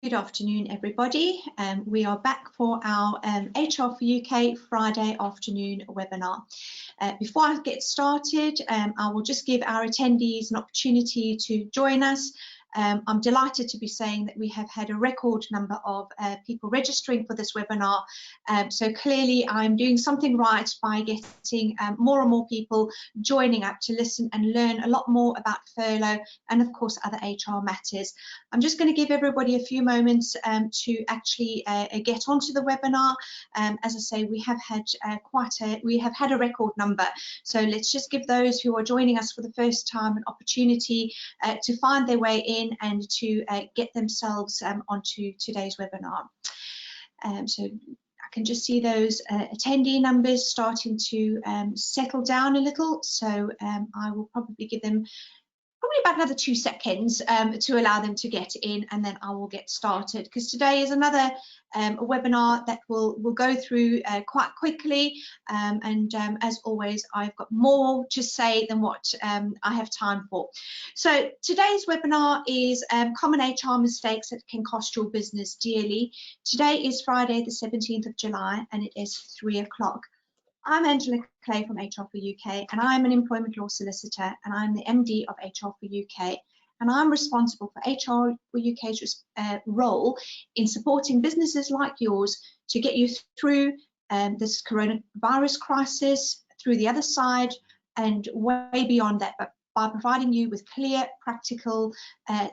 Good afternoon, everybody. We are back for our HR for UK Friday afternoon webinar. Before I get started, I will just give our attendees an opportunity to join us. I'm delighted to be saying that we have had a record number of people registering for this webinar. So clearly I'm doing something right by getting more and more people joining up to listen and learn a lot more about furlough and of course other HR matters. I'm just going to give everybody a few moments to actually get onto the webinar. As I say, we have had a record number. So let's just give those who are joining us for the first time an opportunity to find their way in and to get themselves onto today's webinar. So I can just see those attendee numbers starting to settle down a little. So I will probably give them about another 2 seconds to allow them to get in, and then I will get started, because today is another webinar that will go through quite quickly, and as always I've got more to say than what I have time for. So today's webinar is common HR mistakes that can cost your business dearly. Today is Friday the 17th of July and it is 3 o'clock. I'm Angela Clay from HR for UK, and I'm an employment law solicitor, and I'm the MD of HR for UK, and I'm responsible for HR for UK's role in supporting businesses like yours to get you through this coronavirus crisis, through the other side, and way beyond that, but by providing you with clear, practical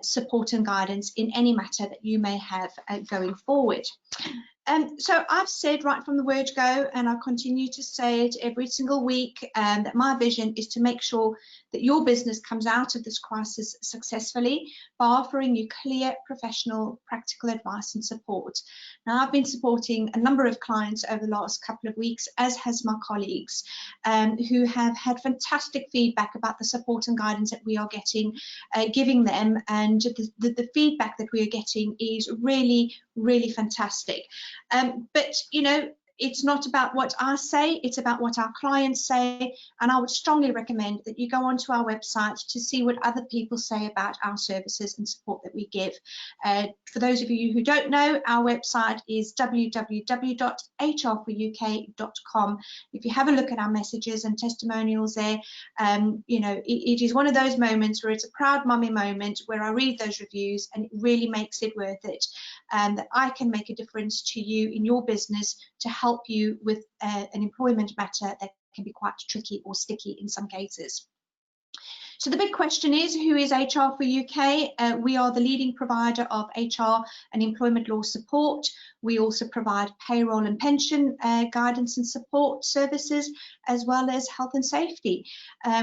support and guidance in any matter that you may have going forward. So I've said right from the word go, and I'll continue to say it every single week, that my vision is to make sure that your business comes out of this crisis successfully by offering you clear, professional, practical advice and support. Now, I've been supporting a number of clients over the last couple of weeks, as has my colleagues, who have had fantastic feedback about the support and guidance that we are giving them, and the feedback that we are getting is really, really fantastic. But you know, it's not about what I say, it's about what our clients say, and I would strongly recommend that you go onto our website to see what other people say about our services and support that we give. For those of you who don't know, our website is www.hrforuk.com. If you have a look at our messages and testimonials there, you know, it is one of those moments where it's a proud mummy moment where I read those reviews and it really makes it worth it, that I can make a difference to you in your business to help you with an employment matter that can be quite tricky or sticky in some cases. So the big question is, who is HR for UK? We are the leading provider of HR and employment law support. We also provide payroll and pension guidance and support services, as well as health and safety.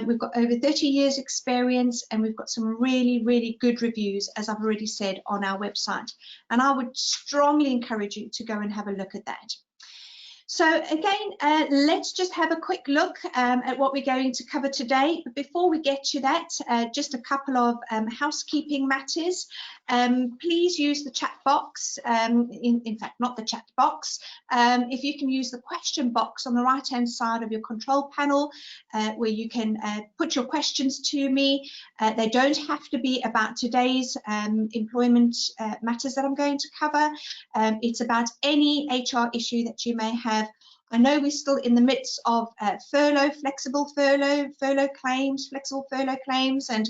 We've got over 30 years experience, and we've got some really, really good reviews, as I've already said, on our website. And I would strongly encourage you to go and have a look at that. So again, let's just have a quick look at what we're going to cover today. But before we get to that, just a couple of housekeeping matters. Please use the chat box, in fact, not the chat box. If you can use the question box on the right-hand side of your control panel, where you can put your questions to me. They don't have to be about today's employment matters that I'm going to cover. It's about any HR issue that you may have. I know we're still in the midst of furlough, flexible furlough, furlough claims, flexible furlough claims, and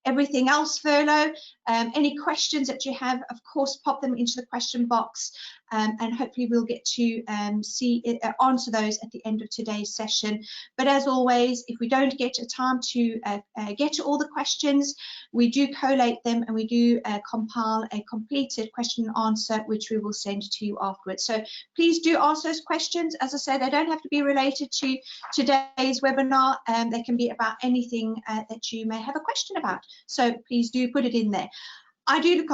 everything else furlough. Any questions that you have, of course, pop them into the question box, and hopefully we'll get to answer those at the end of today's session. But as always, if we don't get a time to get to all the questions, we do collate them and we do compile a completed question and answer, which we will send to you afterwards. So please do ask those questions. As I said, they don't have to be related to today's webinar. They can be about anything that you may have a question about. So please do put it in there. I do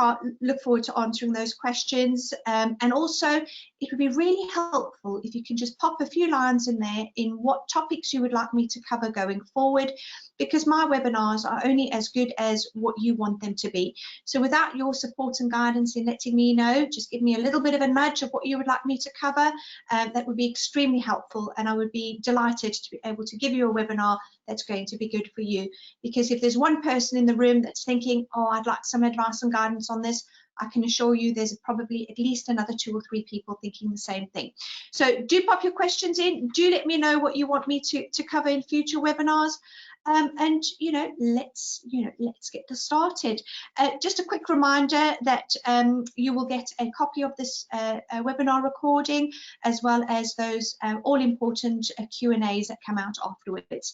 look forward to answering those questions, and also it would be really helpful if you can just pop a few lines in there in what topics you would like me to cover going forward, because my webinars are only as good as what you want them to be. So without your support and guidance in letting me know, just give me a little bit of a nudge of what you would like me to cover. That would be extremely helpful, and I would be delighted to be able to give you a webinar that's going to be good for you. Because if there's one person in the room that's thinking, oh, I'd like some advice and guidance on this, I can assure you there's probably at least another 2 or 3 people thinking the same thing. So do pop your questions in. Do let me know what you want me to cover in future webinars. And let's get this started. Just a quick reminder that you will get a copy of this webinar recording, as well as those all important Q&As that come out afterwards.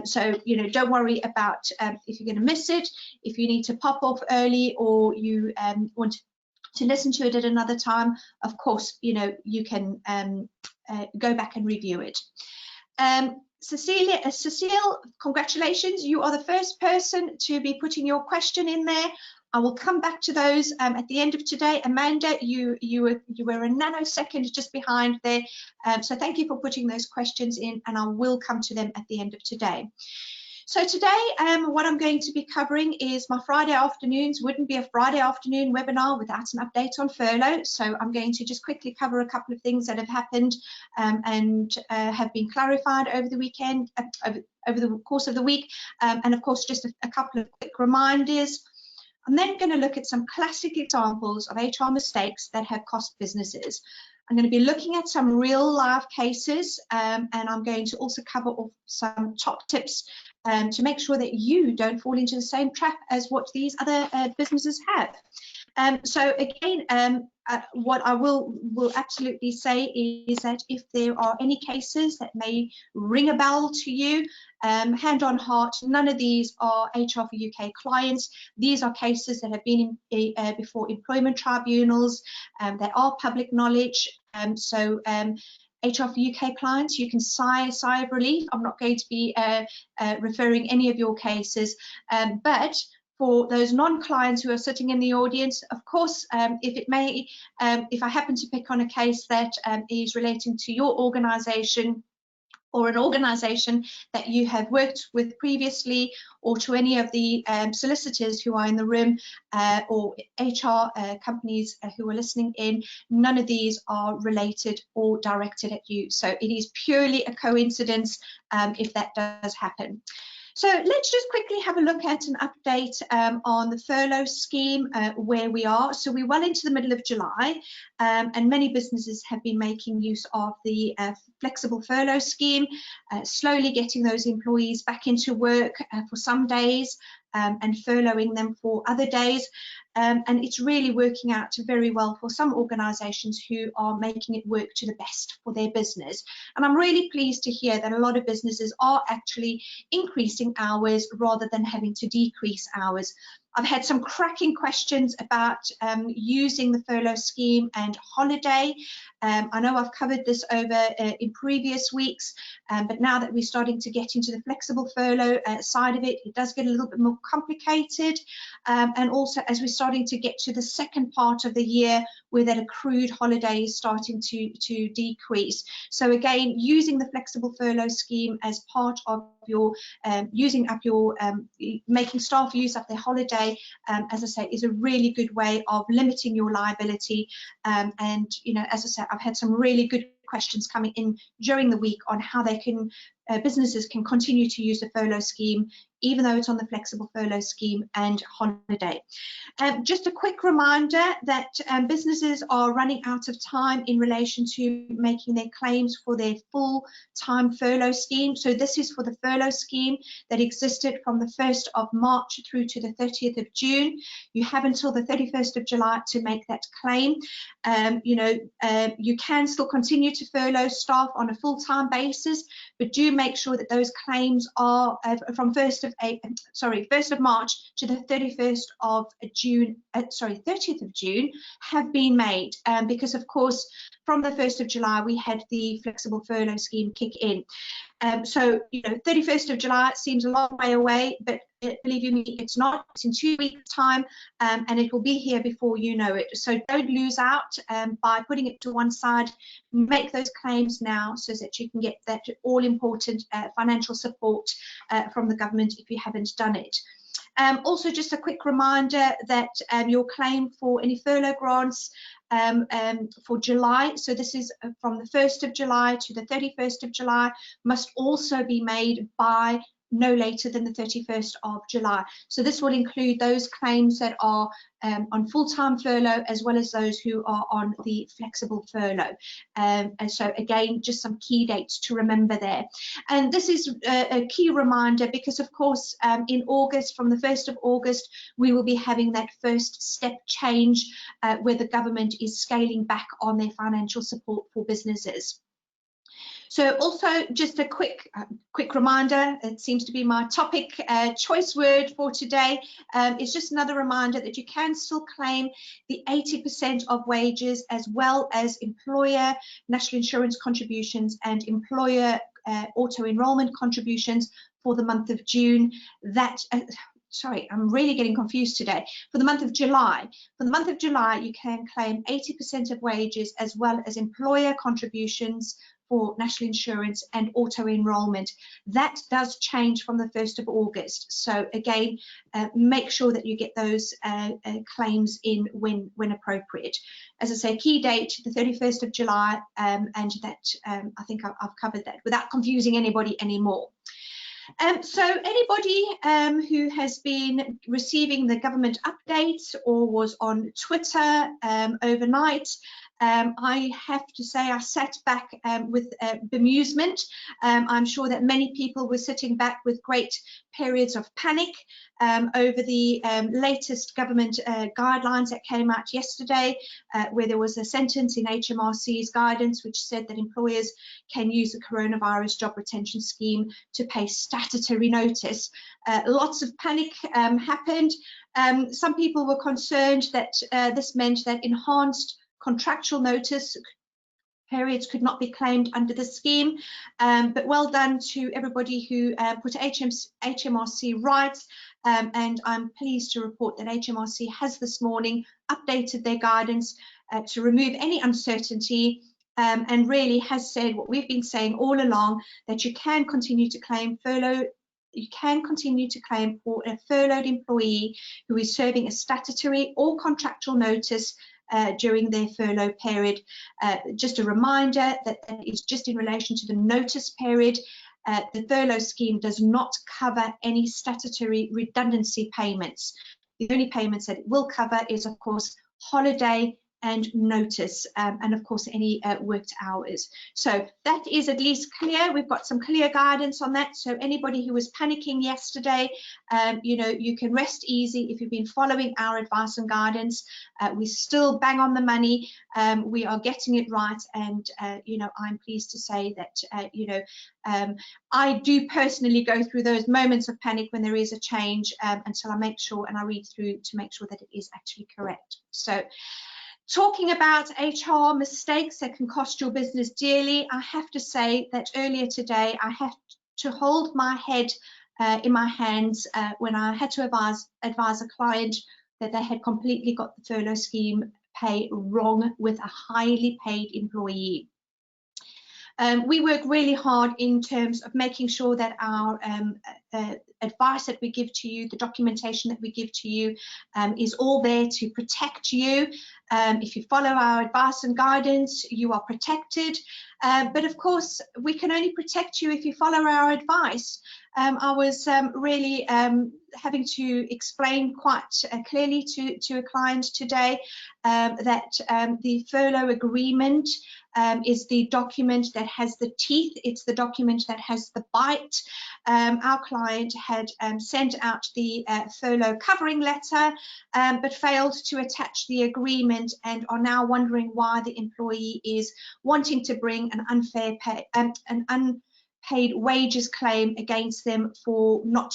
So don't worry about if you're going to miss it, if you need to pop off early, or you want to listen to it at another time. Of course, you can go back and review it. Cecile, congratulations. You are the first person to be putting your question in there. I will come back to those at the end of today. Amanda, you were a nanosecond just behind there. So thank you for putting those questions in, and I will come to them at the end of today. So today, what I'm going to be covering is my Friday afternoons. Wouldn't be a Friday afternoon webinar without an update on furlough. So I'm going to just quickly cover a couple of things that have happened and have been clarified over the weekend, over the course of the week. And of course, just a couple of quick reminders. I'm then going to look at some classic examples of HR mistakes that have cost businesses. I'm going to be looking at some real live cases, and I'm going to also cover off some top tips to make sure that you don't fall into the same trap as what these other businesses have. So again, what I will absolutely say is that if there are any cases that may ring a bell to you, hand on heart, none of these are HR for UK clients. These are cases that have been before employment tribunals. They are public knowledge. So HR for UK clients, you can sigh of relief. I'm not going to be referring any of your cases, but for those non-clients who are sitting in the audience, of course, if I happen to pick on a case that is relating to your organisation, or an organisation that you have worked with previously, or to any of the solicitors who are in the room, or HR companies who are listening in, none of these are related or directed at you. So it is purely a coincidence if that does happen. So let's just quickly have a look at an update on the furlough scheme, where we are. So we're well into the middle of July, and many businesses have been making use of the flexible furlough scheme, slowly getting those employees back into work for some days, and furloughing them for other days. And it's really working out very well for some organisations who are making it work to the best for their business. And I'm really pleased to hear that a lot of businesses are actually increasing hours rather than having to decrease hours. I've had some cracking questions about using the furlough scheme and holiday. I know I've covered this over in previous weeks, but now that we're starting to get into the flexible furlough side of it, it does get a little bit more complicated. And also, as we're starting to get to the second part of the year, where that accrued holiday is starting to decrease. So again, using the flexible furlough scheme as part of your making staff use up their holiday, as I say, is a really good way of limiting your liability. And as I said, I've had some really good questions coming in during the week on how they can businesses can continue to use the furlough scheme, even though it's on the flexible furlough scheme and holiday. Just a quick reminder that businesses are running out of time in relation to making their claims for their full-time furlough scheme. So this is for the furlough scheme that existed from the 1st of March through to the 30th of June. You have until the 31st of July to make that claim. You can still continue to furlough staff on a full-time basis, but do make sure that those claims are from 1st of March to the 30th of June have been made, because of course from the 1st of July we had the flexible furlough scheme kick in. So 31st of July seems a long way away, but believe you me, it's not. It's in 2 weeks' time, and it will be here before you know it. So don't lose out by putting it to one side. Make those claims now so that you can get that all-important financial support from the government if you haven't done it. Also, just a quick reminder that your claim for any furlough grants for July, so this is from the 1st of July to the 31st of July, must also be made by no later than the 31st of July. So this will include those claims that are on full-time furlough, as well as those who are on the flexible furlough. And so again, just some key dates to remember there. And this is a key reminder because, of course, in August, from the 1st of August, we will be having that first step change where the government is scaling back on their financial support for businesses. So also just a quick reminder, it seems to be my topic choice word for today, is just another reminder that you can still claim the 80% of wages, as well as employer national insurance contributions and employer auto enrollment contributions for the month of June. Sorry, I'm really getting confused today. For the month of July. For the month of July, you can claim 80% of wages, as well as employer contributions for national insurance and auto enrollment. That does change from the 1st of August. So again, make sure that you get those claims in when appropriate. As I say, key date, the 31st of July, and that I think I've covered that without confusing anybody anymore. So anybody who has been receiving the government updates or was on Twitter overnight, I have to say I sat back with bemusement. I'm sure that many people were sitting back with great periods of panic over the latest government guidelines that came out yesterday, where there was a sentence in HMRC's guidance which said that employers can use the coronavirus job retention scheme to pay statutory notice. Lots of panic happened. Some people were concerned that this meant that enhanced contractual notice periods could not be claimed under the scheme, but well done to everybody who put HMRC right, and I'm pleased to report that HMRC has this morning updated their guidance to remove any uncertainty, and really has said what we've been saying all along, that you can continue to claim furlough. You can continue to claim for a furloughed employee who is serving a statutory or contractual notice during their furlough period. Just a reminder that that is just in relation to the notice period. The furlough scheme does not cover any statutory redundancy payments. The only payments that it will cover is, of course, holiday and notice, and of course any worked hours. So that is at least clear. We've got some clear guidance on that. So anybody who was panicking yesterday, you know, you can rest easy if you've been following our advice and guidance. We still bang on the money. We are getting it right, and you know, I'm pleased to say that you know, I do personally go through those moments of panic when there is a change, until I make sure and I read through to make sure that it is actually correct. So, talking about HR mistakes that can cost your business dearly, I have to say that earlier today I had to hold my head in my hands when I had to advise a client that they had completely got the furlough scheme pay wrong with a highly paid employee. We work really hard in terms of making sure that our advice that we give to you, the documentation that we give to you, is all there to protect you. If you follow our advice and guidance, you are protected. But of course, we can only protect you if you follow our advice. I was really having to explain quite clearly to a client today that the furlough agreement is the document that has the teeth. It's the document that has the bite. Our client had sent out the furlough covering letter, but failed to attach the agreement, and are now wondering why the employee is wanting to bring an unfair pay, an unpaid wages claim against them for not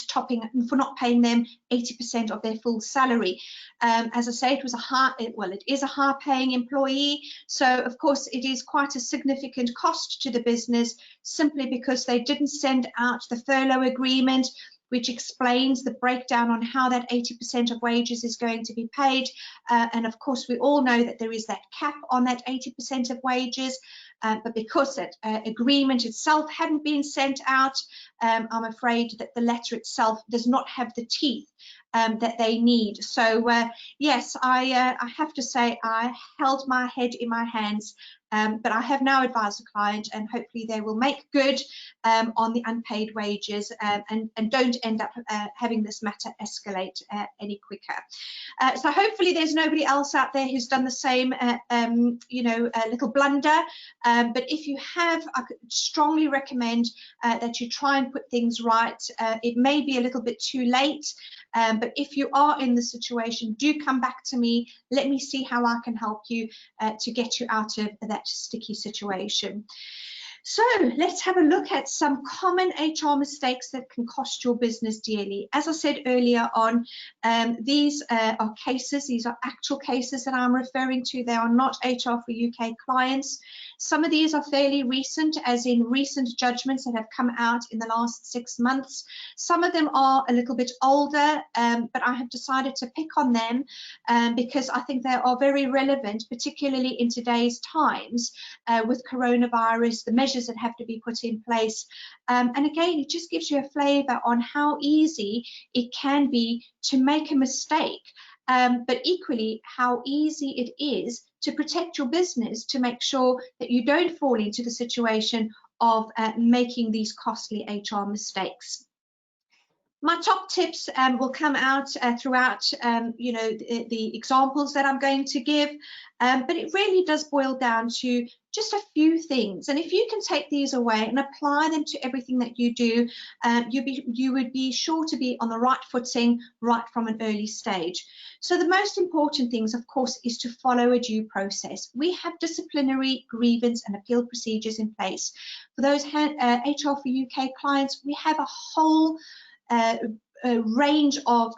paying them 80% of their full salary. As I say, it was it is a high-paying employee, so of course it is quite a significant cost to the business, simply because they didn't send out the furlough agreement, which explains the breakdown on how that 80% of wages is going to be paid. And of course, we all know that there is that cap on that 80% of wages, but because that agreement itself hadn't been sent out, I'm afraid that the letter itself does not have the teeth that they need. So yes, I have to say I held my head in my hands, but I have now advised the client, and hopefully they will make good on the unpaid wages and don't end up having this matter escalate any quicker. So hopefully there's nobody else out there who's done the same, you know, little blunder. But if you have, I could strongly recommend that you try and put things right. It may be a little bit too late, but if you are in the situation, do come back to me. Let me see how I can help you to get you out of that sticky situation. So let's have a look at some common HR mistakes that can cost your business dearly. As I said earlier on, these are cases, these are actual cases that I'm referring to. They are not HR for UK clients. Some of these are fairly recent, as in recent judgments that have come out in the last 6 months. Some of them are a little bit older, but I have decided to pick on them because I think they are very relevant, particularly in today's times with coronavirus, the measures that have to be put in place. And again, it just gives you a flavour on how easy it can be to make a mistake, but equally how easy it is to protect your business, to make sure that you don't fall into the situation of making these costly HR mistakes. My top tips will come out throughout, you know, the examples that I'm going to give, but it really does boil down to just a few things. And if you can take these away and apply them to everything that you do, you would be sure to be on the right footing right from an early stage. So the most important things, of course, is to follow a due process. We have disciplinary, grievance and appeal procedures in place. For those HR for UK clients, we have a whole a range of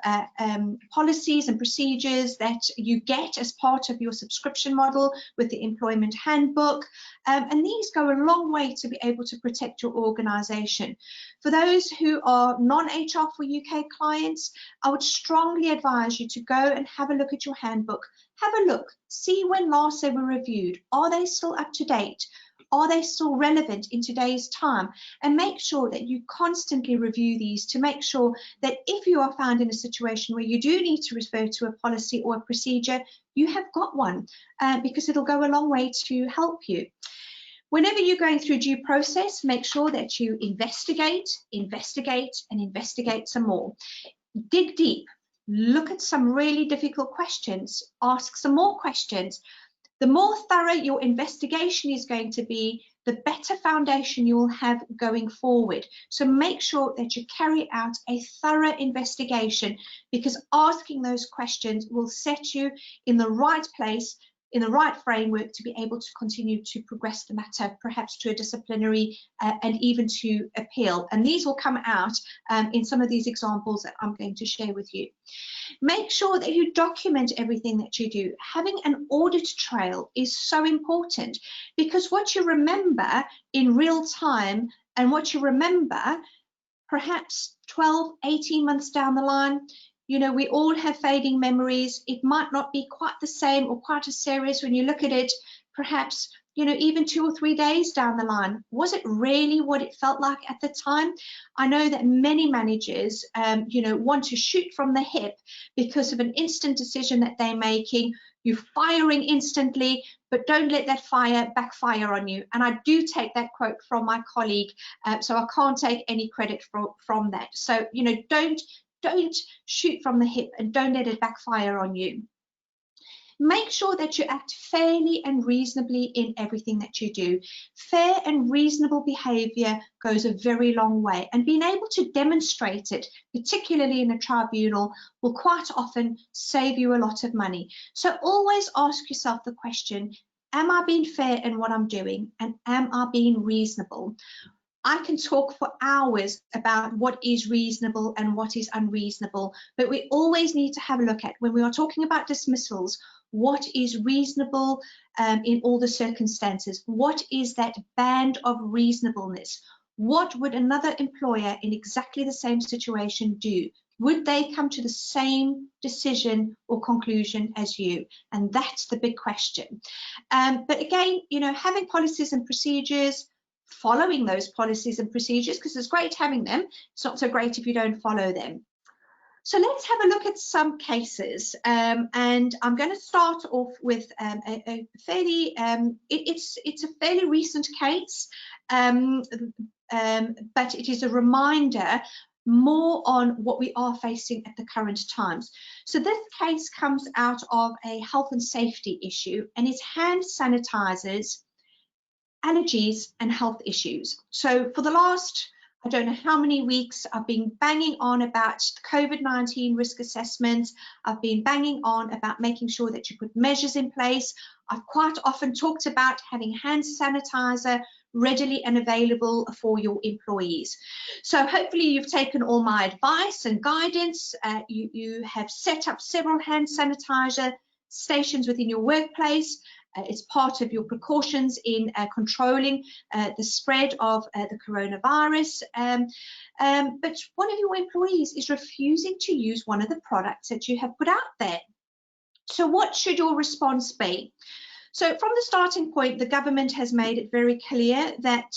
policies and procedures that you get as part of your subscription model with the employment handbook, and these go a long way to be able to protect your organisation. For those who are non-HR for UK clients, I would strongly advise you to go and have a look at your handbook. Have a look, see when last they were reviewed. Are they still up to date? Are they still relevant in today's time? And make sure that you constantly review these to make sure that if you are found in a situation where you do need to refer to a policy or a procedure, you have got one, because it'll go a long way to help you. Whenever you're going through due process, make sure that you investigate, investigate, and investigate some more. Dig deep, look at some really difficult questions, ask some more questions. The more thorough your investigation is going to be, the better foundation you will have going forward. So make sure that you carry out a thorough investigation, because asking those questions will set you in the right place, in the right framework to be able to continue to progress the matter, perhaps to a disciplinary and even to appeal. And these will come out in some of these examples that I'm going to share with you. Make sure that you document everything that you do. Having an audit trail is so important, because what you remember in real time and what you remember perhaps 12, 18 months down the line, you know, we all have fading memories. It might not be quite the same or quite as serious when you look at it, perhaps, you know, even 2 or 3 days down the line. Was it really what it felt like at the time? I know that many managers, you know, want to shoot from the hip because of an instant decision that they're making. You're firing instantly, but don't let that fire backfire on you. And I do take that quote from my colleague, so I can't take any credit from that. So, you know, don't shoot from the hip and don't let it backfire on you. Make sure that you act fairly and reasonably in everything that you do. Fair and reasonable behaviour goes a very long way, and being able to demonstrate it, particularly in a tribunal, will quite often save you a lot of money. So always ask yourself the question, am I being fair in what I'm doing, and am I being reasonable? I can talk for hours about what is reasonable and what is unreasonable, but we always need to have a look at, when we are talking about dismissals, what is reasonable in all the circumstances? What is that band of reasonableness? What would another employer in exactly the same situation do? Would they come to the same decision or conclusion as you? And that's the big question. But again, you know, having policies and procedures, following those policies and procedures, because it's great having them, it's not so great if you don't follow them. So let's have a look at some cases, and I'm going to start off with a fairly, it's a fairly recent case, but it is a reminder more on what we are facing at the current times. So this case comes out of a health and safety issue, and it's hand sanitizers, allergies and health issues. So for the last, I don't know how many weeks, I've been banging on about COVID-19 risk assessments. I've been banging on about making sure that you put measures in place. I've quite often talked about having hand sanitizer readily and available for your employees. So hopefully you've taken all my advice and guidance. You have set up several hand sanitizer stations within your workplace. It's part of your precautions in controlling the spread of the coronavirus. But one of your employees is refusing to use one of the products that you have put out there. So what should your response be? So from the starting point, the government has made it very clear that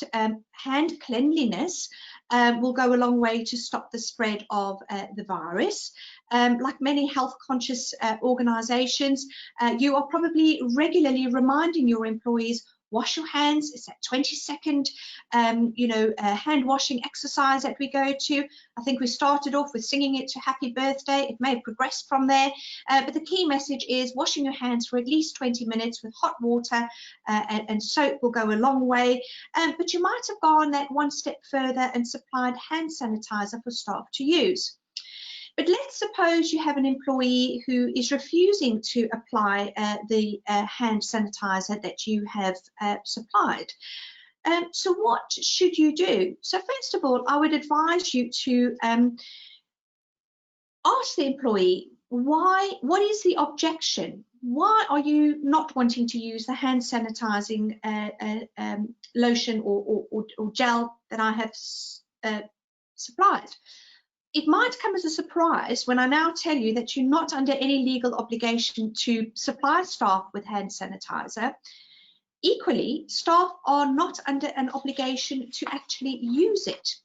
hand cleanliness will go a long way to stop the spread of the virus. Like many health conscious organisations, you are probably regularly reminding your employees, wash your hands. It's that 20-second, hand washing exercise that we go to. I think we started off with singing it to Happy Birthday. It may have progressed from there, but the key message is washing your hands for at least 20 minutes with hot water, and soap will go a long way. But you might have gone that one step further and supplied hand sanitizer for staff to use. But let's suppose you have an employee who is refusing to apply the hand sanitizer that you have supplied. So what should you do? So first of all, I would advise you to ask the employee, what is the objection? Why are you not wanting to use the hand sanitizing lotion or gel that I have supplied? It might come as a surprise when I now tell you that you're not under any legal obligation to supply staff with hand sanitizer. Equally, staff are not under an obligation to actually use it.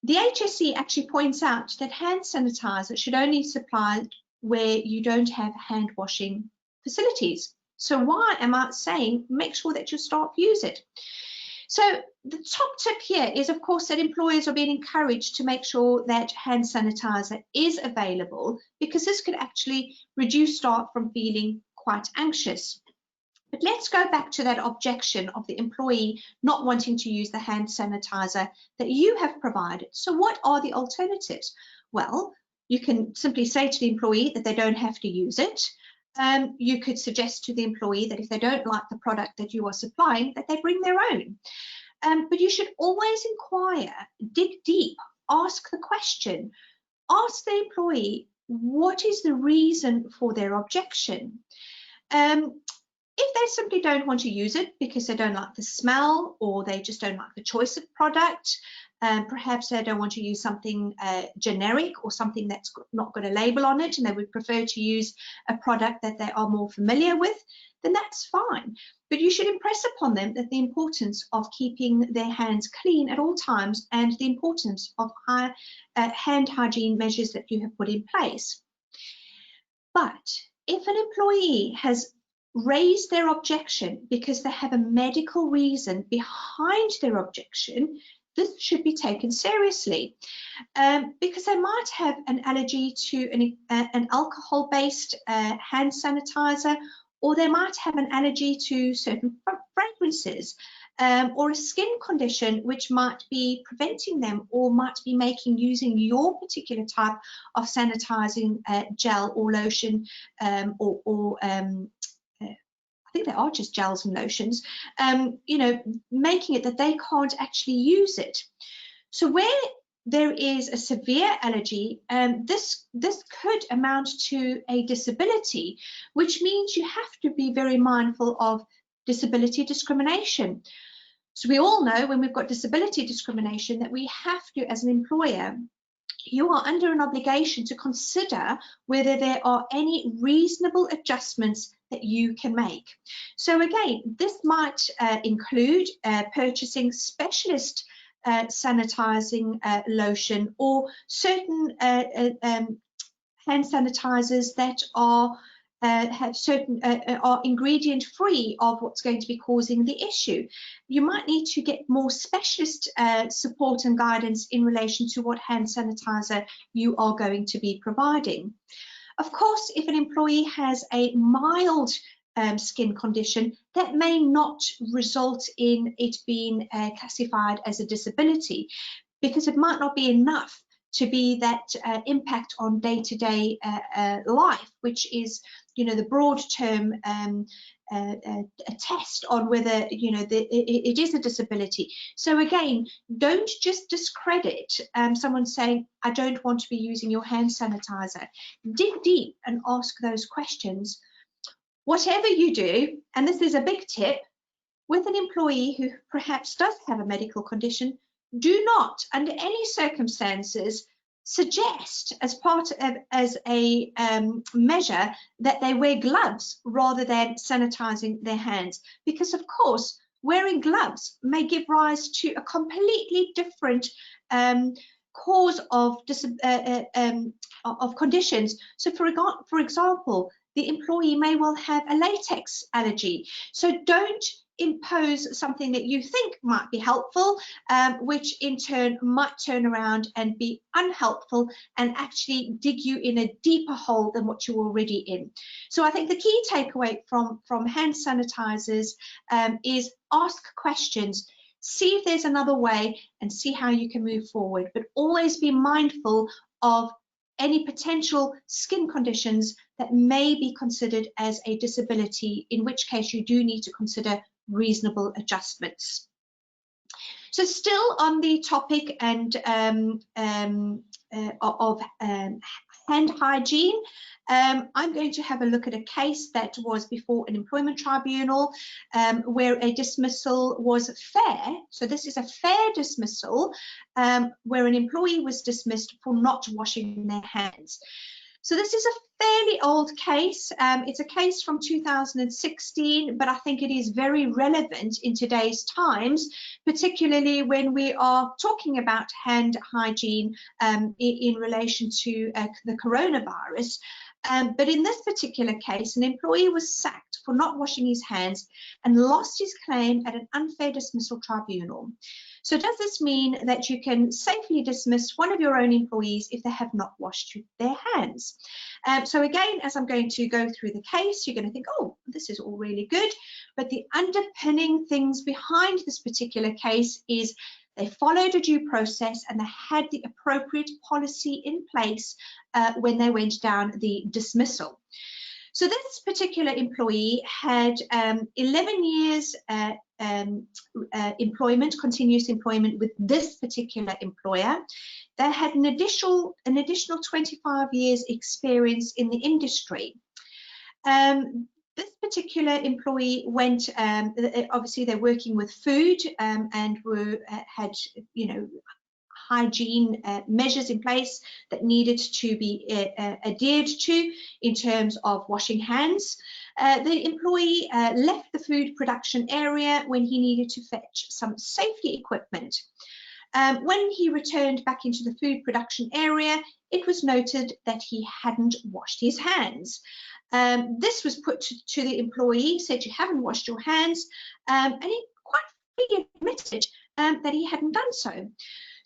The HSE actually points out that hand sanitizer should only be supplied where you don't have hand washing facilities. So why am I saying make sure that your staff use it? So the top tip here is, of course, that employers are being encouraged to make sure that hand sanitizer is available, because this could actually reduce staff from feeling quite anxious. But let's go back to that objection of the employee not wanting to use the hand sanitizer that you have provided. So what are the alternatives? Well, you can simply say to the employee that they don't have to use it. You could suggest to the employee that if they don't like the product that you are supplying, that they bring their own. But you should always inquire, dig deep, ask the question, ask the employee, what is the reason for their objection? If they simply don't want to use it because they don't like the smell, or they just don't like the choice of product, perhaps they don't want to use something generic or something that's not got a label on it, and they would prefer to use a product that they are more familiar with, then that's fine. But you should impress upon them that the importance of keeping their hands clean at all times, and the importance of high hand hygiene measures that you have put in place. But if an employee has raised their objection because they have a medical reason behind their objection, this should be taken seriously, because they might have an allergy to an alcohol-based hand sanitizer, or they might have an allergy to certain fragrances, or a skin condition which might be preventing them, or might be making using your particular type of sanitizing gel or lotion, I think they are just gels and lotions, making it that they can't actually use it. So where there is a severe allergy, this could amount to a disability, which means you have to be very mindful of disability discrimination. So we all know when we've got disability discrimination that we have to, as an employer, you are under an obligation to consider whether there are any reasonable adjustments that you can make. So again, this might include purchasing specialist sanitizing lotion, or certain hand sanitizers that are have certain are ingredient free of what's going to be causing the issue. You might need to get more specialist support and guidance in relation to what hand sanitizer you are going to be providing. Of course, if an employee has a mild skin condition, that may not result in it being classified as a disability, because it might not be enough to be that impact on day-to-day life, which is, you know, the broad term a test on whether, you know, it is a disability. So again, don't just discredit someone saying, I don't want to be using your hand sanitizer. Dig deep and ask those questions. Whatever you do, and this is a big tip, with an employee who perhaps does have a medical condition, do not, under any circumstances, suggest as part of as a measure that they wear gloves rather than sanitizing their hands, because of course wearing gloves may give rise to a completely different cause of conditions. So for example, the employee may well have a latex allergy. So don't impose something that you think might be helpful, which in turn might turn around and be unhelpful and actually dig you in a deeper hole than what you're already in. So I think the key takeaway from hand sanitizers is ask questions, see if there's another way, and see how you can move forward. But always be mindful of any potential skin conditions that may be considered as a disability, in which case you do need to consider reasonable adjustments. So still on the topic and of hand hygiene, I'm going to have a look at a case that was before an employment tribunal where a dismissal was fair. So this is a fair dismissal where an employee was dismissed for not washing their hands. So this is a fairly old case. It's a case from 2016, but I think it is very relevant in today's times, particularly when we are talking about hand hygiene in relation to the coronavirus. But in this particular case, an employee was sacked for not washing his hands and lost his claim at an unfair dismissal tribunal. So does this mean that you can safely dismiss one of your own employees if they have not washed their hands? So again, as I'm going to go through the case, you're going to think, oh, this is all really good. But the underpinning things behind this particular case is they followed a due process and they had the appropriate policy in place when they went down the dismissal. So this particular employee had 11 years employment, continuous employment with this particular employer. They had an additional 25 years experience in the industry. This particular employee went, obviously they're working with food and had, you know, hygiene measures in place that needed to be adhered to in terms of washing hands. The employee left the food production area when he needed to fetch some safety equipment. When he returned back into the food production area, it was noted that he hadn't washed his hands. This was put to the employee, said you haven't washed your hands, and he quite freely admitted that he hadn't done so.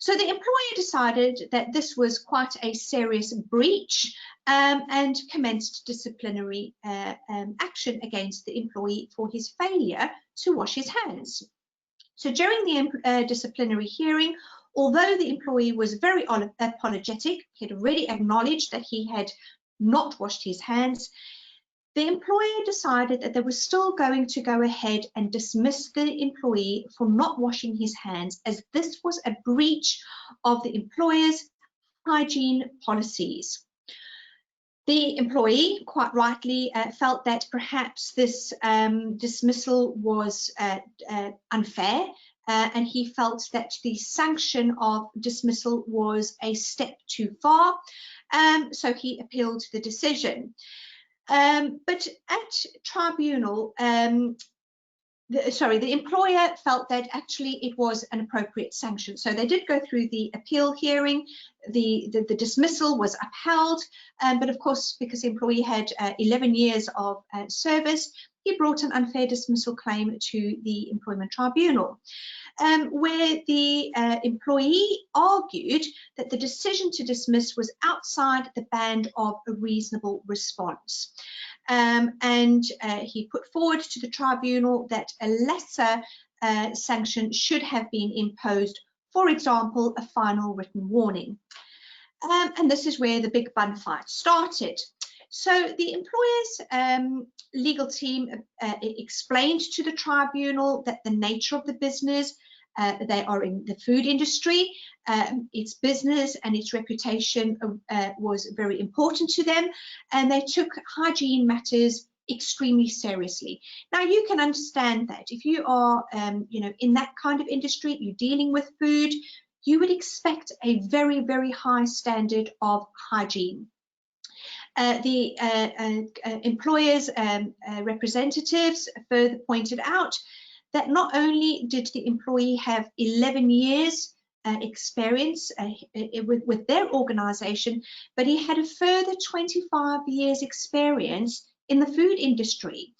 So the employer decided that this was quite a serious breach and commenced disciplinary action against the employee for his failure to wash his hands. So during the disciplinary hearing, although the employee was very apologetic, he had already acknowledged that he had not washed his hands, the employer decided that they were still going to go ahead and dismiss the employee for not washing his hands, as this was a breach of the employer's hygiene policies. The employee, quite rightly, felt that perhaps this dismissal was unfair, and he felt that the sanction of dismissal was a step too far, so he appealed the decision. But at tribunal, the employer felt that actually it was an appropriate sanction. So they did go through the appeal hearing, the dismissal was upheld, but of course, because the employee had 11 years of service, he brought an unfair dismissal claim to the employment tribunal, where the employee argued that the decision to dismiss was outside the band of a reasonable response. And he put forward to the tribunal that a lesser sanction should have been imposed, for example, a final written warning. And this is where the big bun fight started. So the employer's legal team explained to the tribunal that the nature of the business, they are in the food industry, its business and its reputation was very important to them, and they took hygiene matters extremely seriously. Now you can understand that if you are in that kind of industry, you're dealing with food, you would expect a very, very high standard of hygiene. The employer's representatives further pointed out that not only did the employee have 11 years experience with their organisation, but he had a further 25 years experience in the food industry.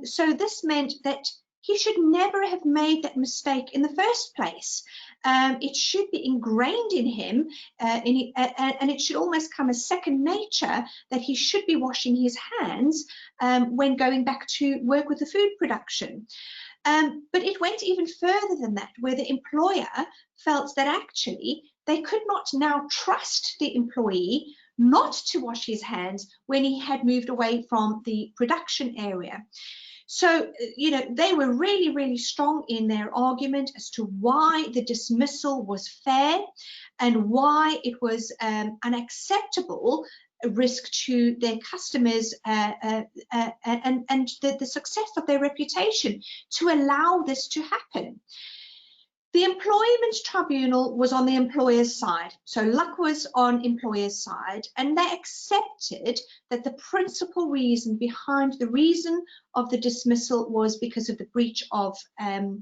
So this meant that he should never have made that mistake in the first place. It should be ingrained in him, and it should almost come as second nature that he should be washing his hands when going back to work with the food production. But it went even further than that, where the employer felt that actually they could not now trust the employee not to wash his hands when he had moved away from the production area. So, they were really, really strong in their argument as to why the dismissal was fair and why it was unacceptable risk to their customers and the success of their reputation to allow this to happen. The employment tribunal was on the employer's side, so luck was on employer's side, and they accepted that the principal reason behind the reason of the dismissal was because of the breach of the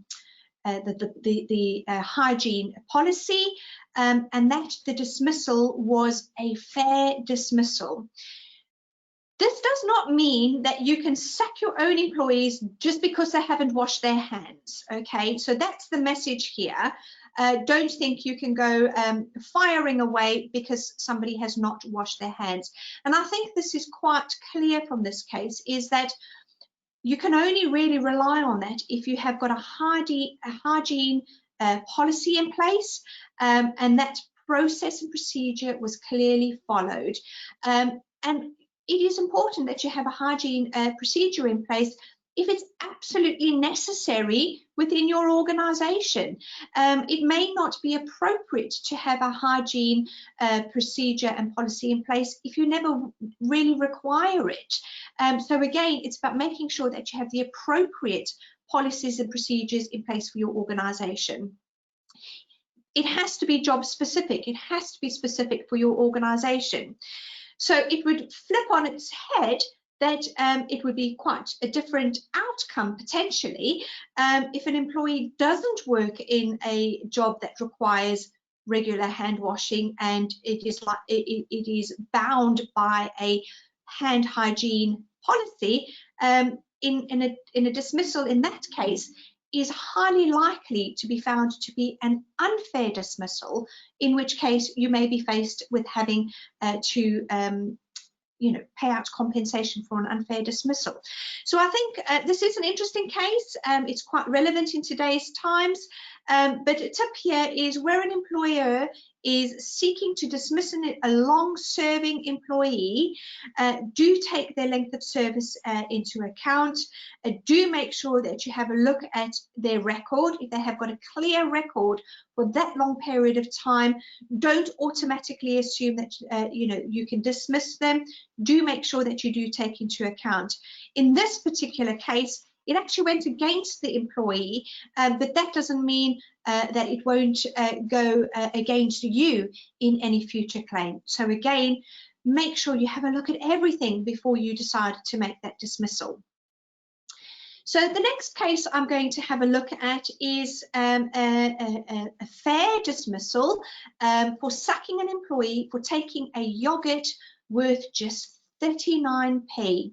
hygiene policy, and that the dismissal was a fair dismissal. This does not mean that you can sack your own employees just because they haven't washed their hands, okay? So that's the message here. Don't think you can go firing away because somebody has not washed their hands. And I think this is quite clear from this case, is that you can only really rely on that if you have got a hygiene policy in place, and that process and procedure was clearly followed. And it is important that you have a hygiene procedure in place if it's absolutely necessary within your organisation. It may not be appropriate to have a hygiene procedure and policy in place if you never really require it. So again, it's about making sure that you have the appropriate policies and procedures in place for your organisation. It has to be job specific. It has to be specific for your organisation. So it would flip on its head that it would be quite a different outcome potentially if an employee doesn't work in a job that requires regular hand washing and it is bound by a hand hygiene policy. In a dismissal in that case is highly likely to be found to be an unfair dismissal, in which case you may be faced with having to pay out compensation for an unfair dismissal. So I think this is an interesting case. It's quite relevant in today's times, but a tip here is where an employer is seeking to dismiss a long-serving employee, do take their length of service into account. Do make sure that you have a look at their record. If they have got a clear record for that long period of time, don't automatically assume that you can dismiss them. Do make sure that you do take into account. In this particular case, it actually went against the employee, but that doesn't mean that it won't go against you in any future claim. So again, make sure you have a look at everything before you decide to make that dismissal. So the next case I'm going to have a look at is a fair dismissal for sacking an employee for taking a yogurt worth just 39p.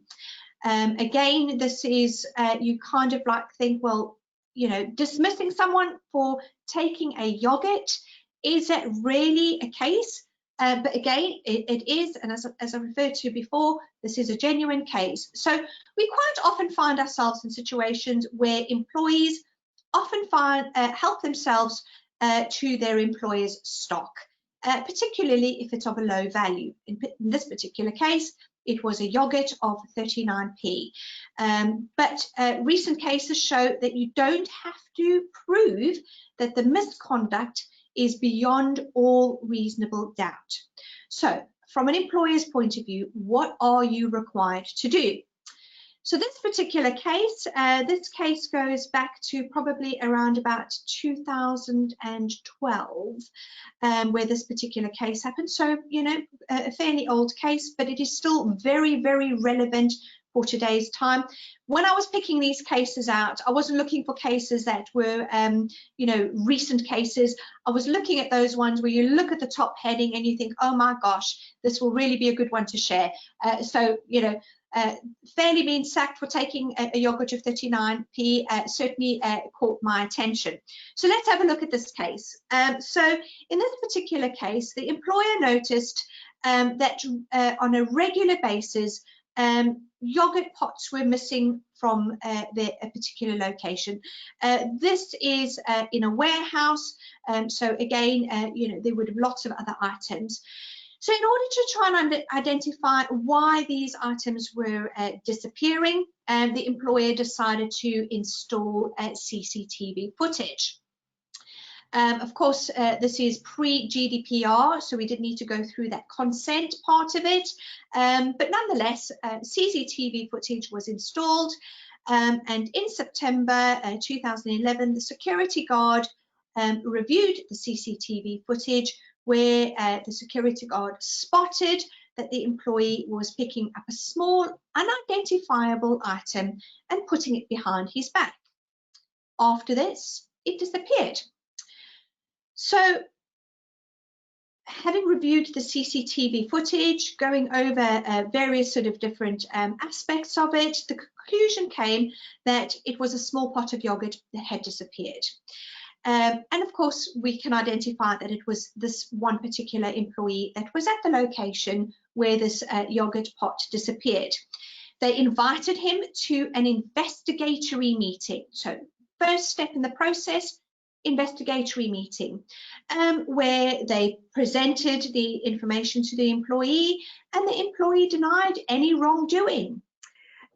Again, this is, you kind of like think, well, you know, dismissing someone for taking a yogurt, is that really a case? But again, it is, and as I referred to before, this is a genuine case. So we quite often find ourselves in situations where employees often help themselves to their employer's stock, particularly if it's of a low value. In this particular case, it was a yogurt of 39p. But recent cases show that you don't have to prove that the misconduct is beyond all reasonable doubt. So from an employer's point of view, what are you required to do? So this particular case, goes back to probably around about 2012, where this particular case happened. So, you know, a fairly old case, but it is still very, very relevant for today's time. When I was picking these cases out, I wasn't looking for cases that were, you know, recent cases. I was looking at those ones where you look at the top heading and you think, oh my gosh, this will really be a good one to share. So, you know, fairly being sacked for taking a yogurt of 39p certainly caught my attention. So let's have a look at this case. So in this particular case, the employer noticed that on a regular basis, yogurt pots were missing from a particular location. This is in a warehouse, so again, you know, there would have lots of other items. So in order to try and identify why these items were disappearing, the employer decided to install CCTV footage. Of course, this is pre-GDPR, so we didn't need to go through that consent part of it. But nonetheless, CCTV footage was installed. And in September 2011, the security guard reviewed the CCTV footage where the security guard spotted that the employee was picking up a small, unidentifiable item and putting it behind his back. After this, it disappeared. So, having reviewed the CCTV footage, going over various sort of different aspects of it, the conclusion came that it was a small pot of yogurt that had disappeared. And of course, we can identify that it was this one particular employee that was at the location where this yogurt pot disappeared. They invited him to an investigatory meeting. So, first step in the process, investigatory meeting, where they presented the information to the employee and the employee denied any wrongdoing.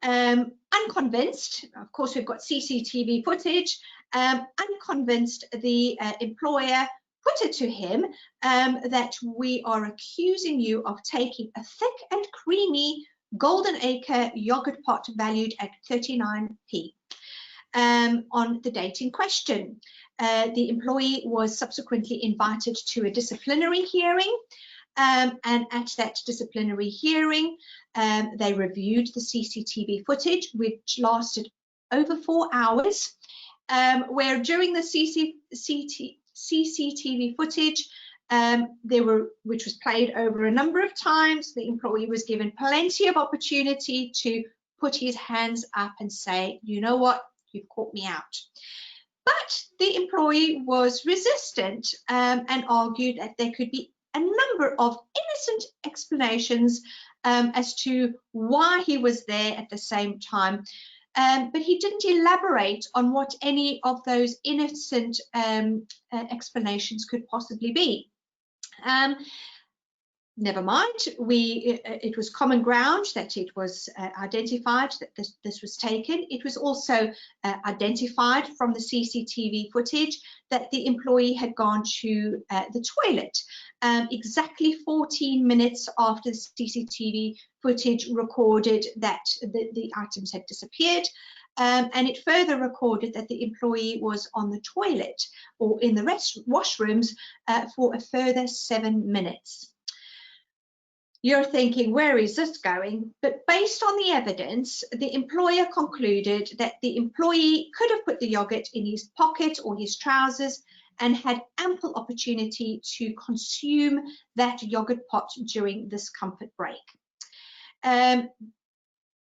Unconvinced, of course, we've got CCTV footage, unconvinced, the employer put it to him that we are accusing you of taking a thick and creamy Golden Acre yogurt pot valued at 39p on the date in question. The employee was subsequently invited to a disciplinary hearing, and at that disciplinary hearing, they reviewed the CCTV footage, which lasted over 4 hours, where during the CCTV footage, which was played over a number of times, the employee was given plenty of opportunity to put his hands up and say, you know what, you've caught me out. But the employee was resistant and argued that there could be a number of innocent explanations as to why he was there at the same time. But he didn't elaborate on what any of those innocent explanations could possibly be. Never mind, it was common ground that it was identified that this was taken. It was also identified from the CCTV footage that the employee had gone to the toilet exactly 14 minutes after the CCTV footage recorded that the items had disappeared. And it further recorded that the employee was on the toilet or in the washrooms for a further 7 minutes. You're thinking, where is this going? But based on the evidence, the employer concluded that the employee could have put the yogurt in his pocket or his trousers and had ample opportunity to consume that yogurt pot during this comfort break.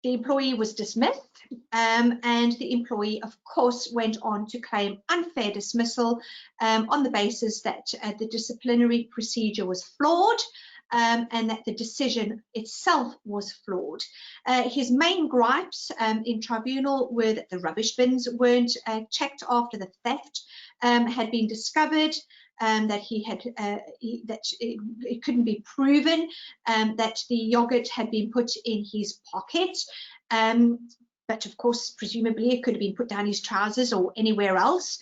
The employee was dismissed, and the employee, of course, went on to claim unfair dismissal on the basis that the disciplinary procedure was flawed, and that the decision itself was flawed. His main gripes in tribunal were that the rubbish bins weren't checked after the theft had been discovered, that it couldn't be proven that the yogurt had been put in his pocket. But of course, presumably it could have been put down his trousers or anywhere else.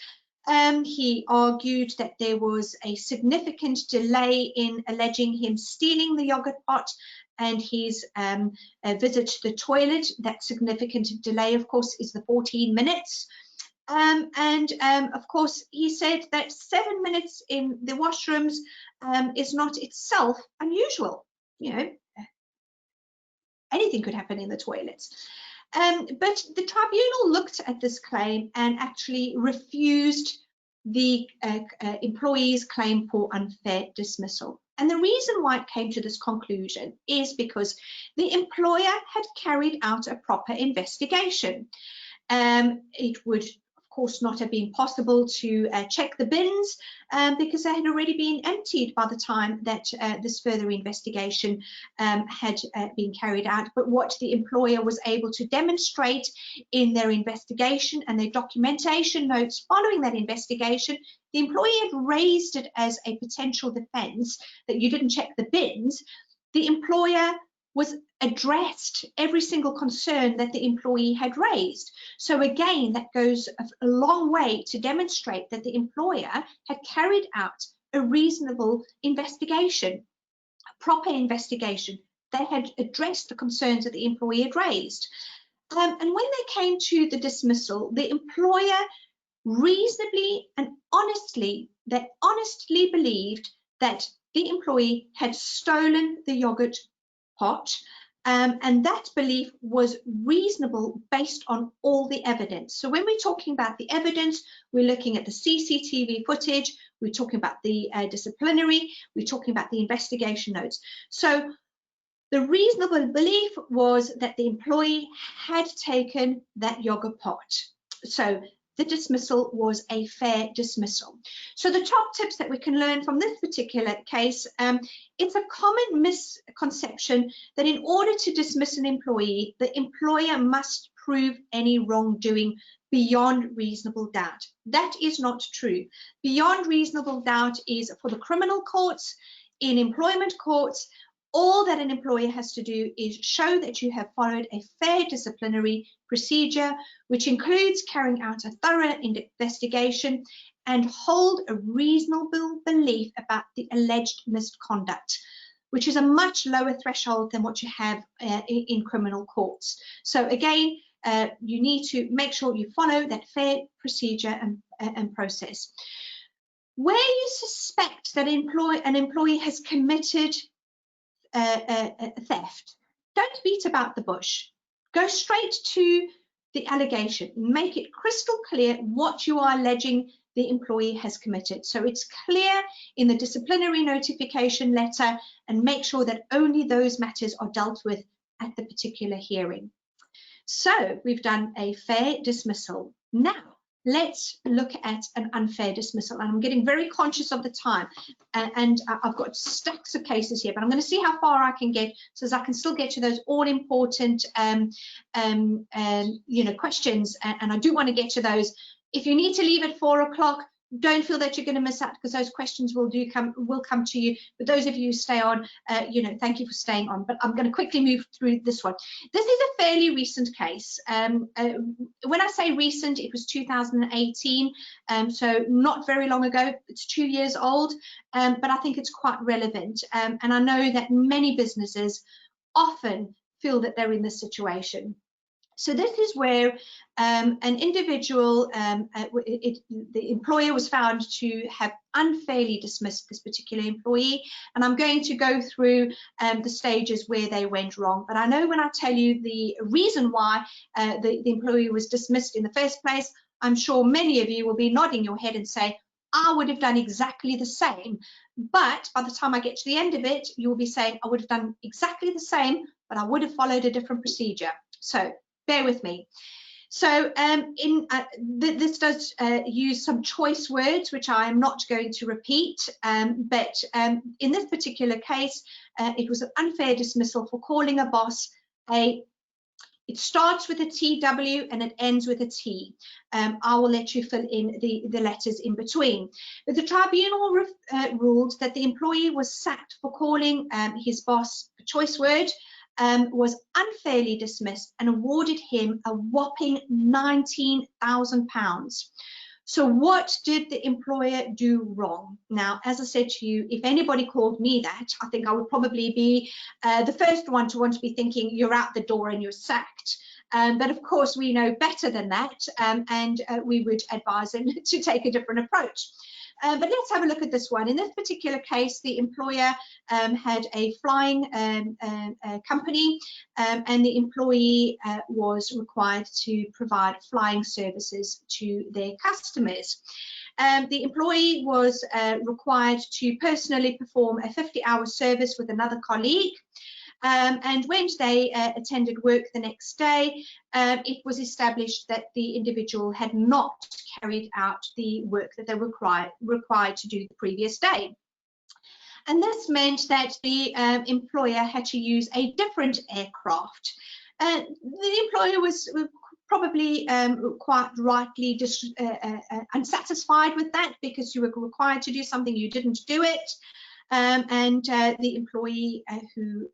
He argued that there was a significant delay in alleging him stealing the yogurt pot and his visit to the toilet. That significant delay, of course, is the 14 minutes. Of course, he said that 7 minutes in the washrooms is not itself unusual. You know, anything could happen in the toilets. But the tribunal looked at this claim and actually refused the employee's claim for unfair dismissal. And the reason why it came to this conclusion is because the employer had carried out a proper investigation. It would, of course, not have been possible to check the bins because they had already been emptied by the time that this further investigation had been carried out. But what the employer was able to demonstrate in their investigation and their documentation notes following that investigation, the employee had raised it as a potential defence that you didn't check the bins. The employer was addressed every single concern that the employee had raised. So again, that goes a long way to demonstrate that the employer had carried out a reasonable investigation, a proper investigation. They had addressed the concerns that the employee had raised. And when they came to the dismissal, the employer reasonably and honestly believed that the employee had stolen the yogurt pot, and that belief was reasonable based on all the evidence. So when we're talking about the evidence, we're looking at the CCTV footage, we're talking about the disciplinary, we're talking about the investigation notes. So the reasonable belief was that the employee had taken that yogurt pot. So the dismissal was a fair dismissal. So the top tips that we can learn from this particular case, it's a common misconception that in order to dismiss an employee, the employer must prove any wrongdoing beyond reasonable doubt. That is not true. Beyond reasonable doubt is for the criminal courts, in employment courts. All that an employer has to do is show that you have followed a fair disciplinary procedure, which includes carrying out a thorough investigation and hold a reasonable belief about the alleged misconduct, which is a much lower threshold than what you have in criminal courts. So again, you need to make sure you follow that fair procedure and process. Where you suspect that an employee has committed theft, don't beat about the bush. Go straight to the allegation. Make it crystal clear what you are alleging the employee has committed. So it's clear in the disciplinary notification letter, and make sure that only those matters are dealt with at the particular hearing. So we've done a fair dismissal. Now let's look at an unfair dismissal, and I'm getting very conscious of the time, and I've got stacks of cases here, but I'm going to see how far I can get so as I can still get to those all important questions, and I do want to get to those. If you need to leave at 4 o'clock, don't feel that you're going to miss out, because those questions will come to you. But those of you who stay on, thank you for staying on. But I'm going to quickly move through this one. This is a fairly recent case. When I say recent, it was 2018, so not very long ago. It's 2 years old, but I think it's quite relevant. And I know that many businesses often feel that they're in this situation. So this is where an individual, the employer was found to have unfairly dismissed this particular employee, and I'm going to go through the stages where they went wrong. But I know when I tell you the reason why the employee was dismissed in the first place, I'm sure many of you will be nodding your head and say, I would have done exactly the same. But by the time I get to the end of it, you will be saying, I would have done exactly the same, but I would have followed a different procedure. So bear with me. So this does use some choice words, which I am not going to repeat, but in this particular case, it was an unfair dismissal for calling a boss it starts with a TW and it ends with a T. I will let you fill in the letters in between. But the tribunal ruled that the employee was sacked for calling his boss a choice word, was unfairly dismissed and awarded him a whopping £19,000. So what did the employer do wrong? Now, as I said to you, if anybody called me that, I think I would probably be the first one to want to be thinking you're out the door and you're sacked. But of course, we know better than that, and we would advise them to take a different approach. But let's have a look at this one. In this particular case, the employer had a flying company, and the employee was required to provide flying services to their customers. The employee was required to personally perform a 50-hour service with another colleague. And when they attended work the next day, it was established that the individual had not carried out the work that they were required to do the previous day. And this meant that the employer had to use a different aircraft. The employer was probably quite rightly unsatisfied with that, because you were required to do something, you didn't do it. And the employee who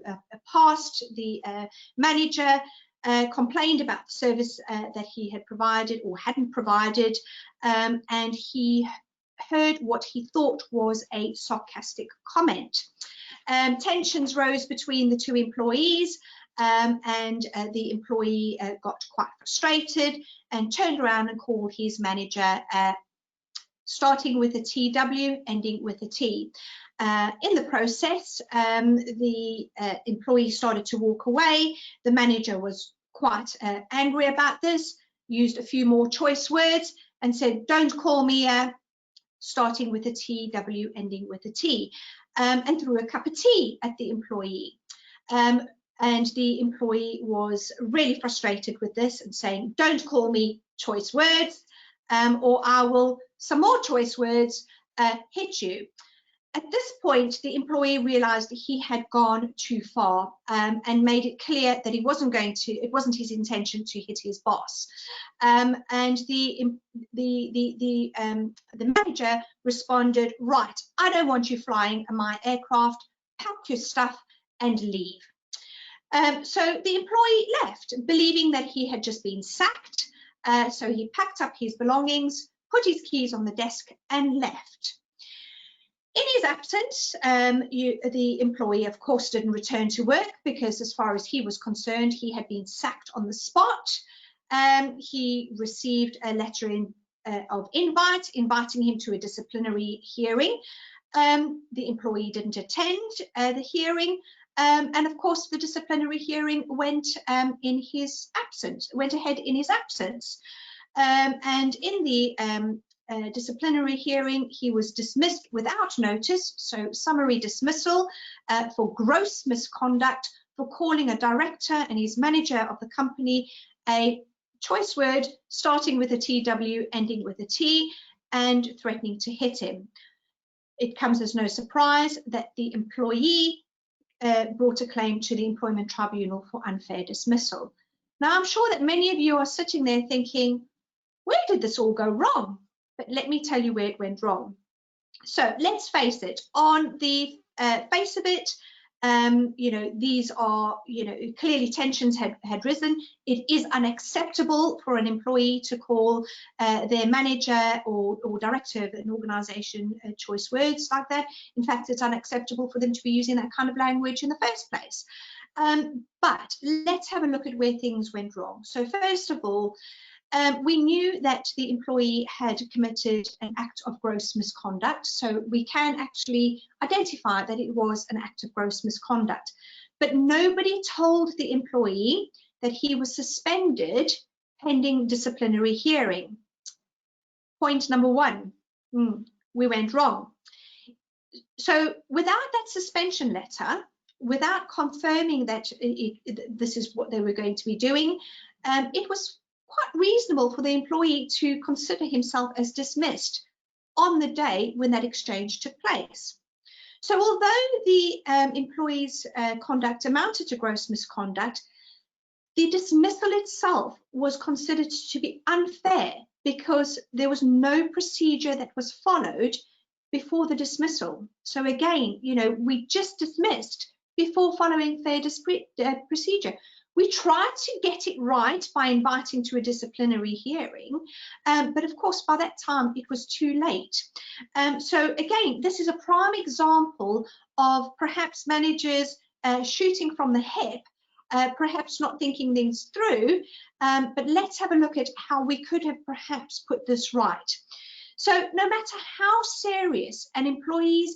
passed, the manager, complained about the service that he had provided or hadn't provided, and he heard what he thought was a sarcastic comment. Tensions rose between the two employees, and the employee got quite frustrated and turned around and called his manager, starting with a TW, ending with a T. In the process, the employee started to walk away. The manager was quite angry about this, used a few more choice words and said, don't call me starting with a TW, ending with a T, and threw a cup of tea at the employee. And the employee was really frustrated with this and saying, don't call me choice words, or I will, some more choice words, hit you. At this point, the employee realized that he had gone too far, and made it clear that it wasn't his intention to hit his boss. And the manager responded, right, I don't want you flying my aircraft, pack your stuff and leave. So the employee left, believing that he had just been sacked. So he packed up his belongings, put his keys on the desk and left. In his absence, the employee, of course, didn't return to work, because as far as he was concerned, he had been sacked on the spot. He received a letter of invite, inviting him to a disciplinary hearing. The employee didn't attend the hearing, and of course, the disciplinary hearing went ahead in his absence. And in the disciplinary hearing, he was dismissed without notice, so summary dismissal for gross misconduct for calling a director and his manager of the company a choice word starting with a TW, ending with a T, and threatening to hit him. It comes as no surprise that the employee brought a claim to the Employment Tribunal for unfair dismissal. Now, I'm sure that many of you are sitting there thinking, where did this all go wrong? But let me tell you where it went wrong. So let's face it, on the face of it, these are, clearly tensions had risen. It is unacceptable for an employee to call their manager or director of an organisation choice words like that. In fact, it's unacceptable for them to be using that kind of language in the first place. But let's have a look at where things went wrong. So first of all, we knew that the employee had committed an act of gross misconduct, so we can actually identify that it was an act of gross misconduct. But nobody told the employee that he was suspended pending disciplinary hearing. Point number one, we went wrong. So without that suspension letter, without confirming that this is what they were going to be doing, it was quite reasonable for the employee to consider himself as dismissed on the day when that exchange took place. So although the employee's conduct amounted to gross misconduct, the dismissal itself was considered to be unfair because there was no procedure that was followed before the dismissal. So again, you know, we just dismissed before following fair procedure. We tried to get it right by inviting to a disciplinary hearing, but of course by that time it was too late. So again, this is a prime example of perhaps managers shooting from the hip, perhaps not thinking things through, but let's have a look at how we could have perhaps put this right. So no matter how serious an employee's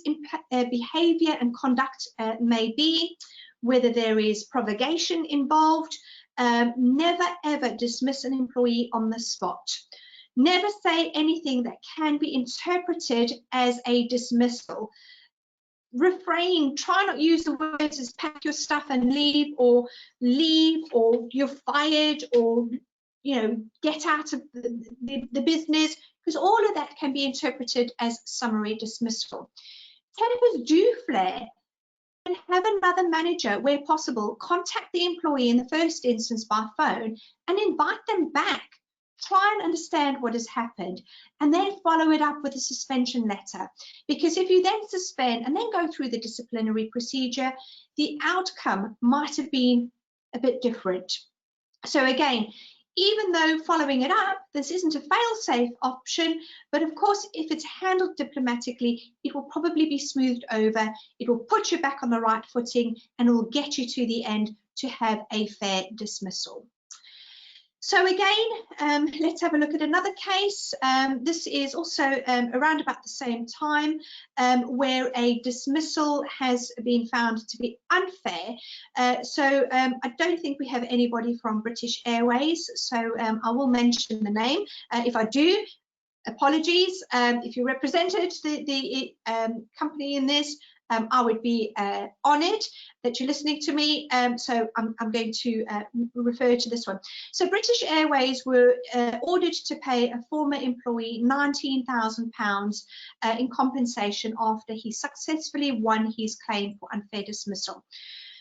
behaviour and conduct may be, whether there is provocation involved, never ever dismiss an employee on the spot. Never say anything that can be interpreted as a dismissal. Refrain, try not use the words as pack your stuff and leave, or you're fired, or you know, get out of the business, because all of that can be interpreted as summary dismissal. Tempers do flare, and have another manager, where possible, contact the employee in the first instance by phone and invite them back. Try and understand what has happened, and then follow it up with a suspension letter. Because if you then suspend and then go through the disciplinary procedure, the outcome might have been a bit different. So again, even though following it up, this isn't a fail-safe option, but of course, if it's handled diplomatically, it will probably be smoothed over, it will put you back on the right footing, and it will get you to the end to have a fair dismissal. So again, let's have a look at another case. This is also around about the same time, where a dismissal has been found to be unfair. I don't think we have anybody from British Airways, so I will mention the name. If I do, apologies. If you represented the company in this, I would be honoured that you're listening to me, so I'm going to refer to this one. So British Airways were ordered to pay a former employee £19,000 in compensation after he successfully won his claim for unfair dismissal.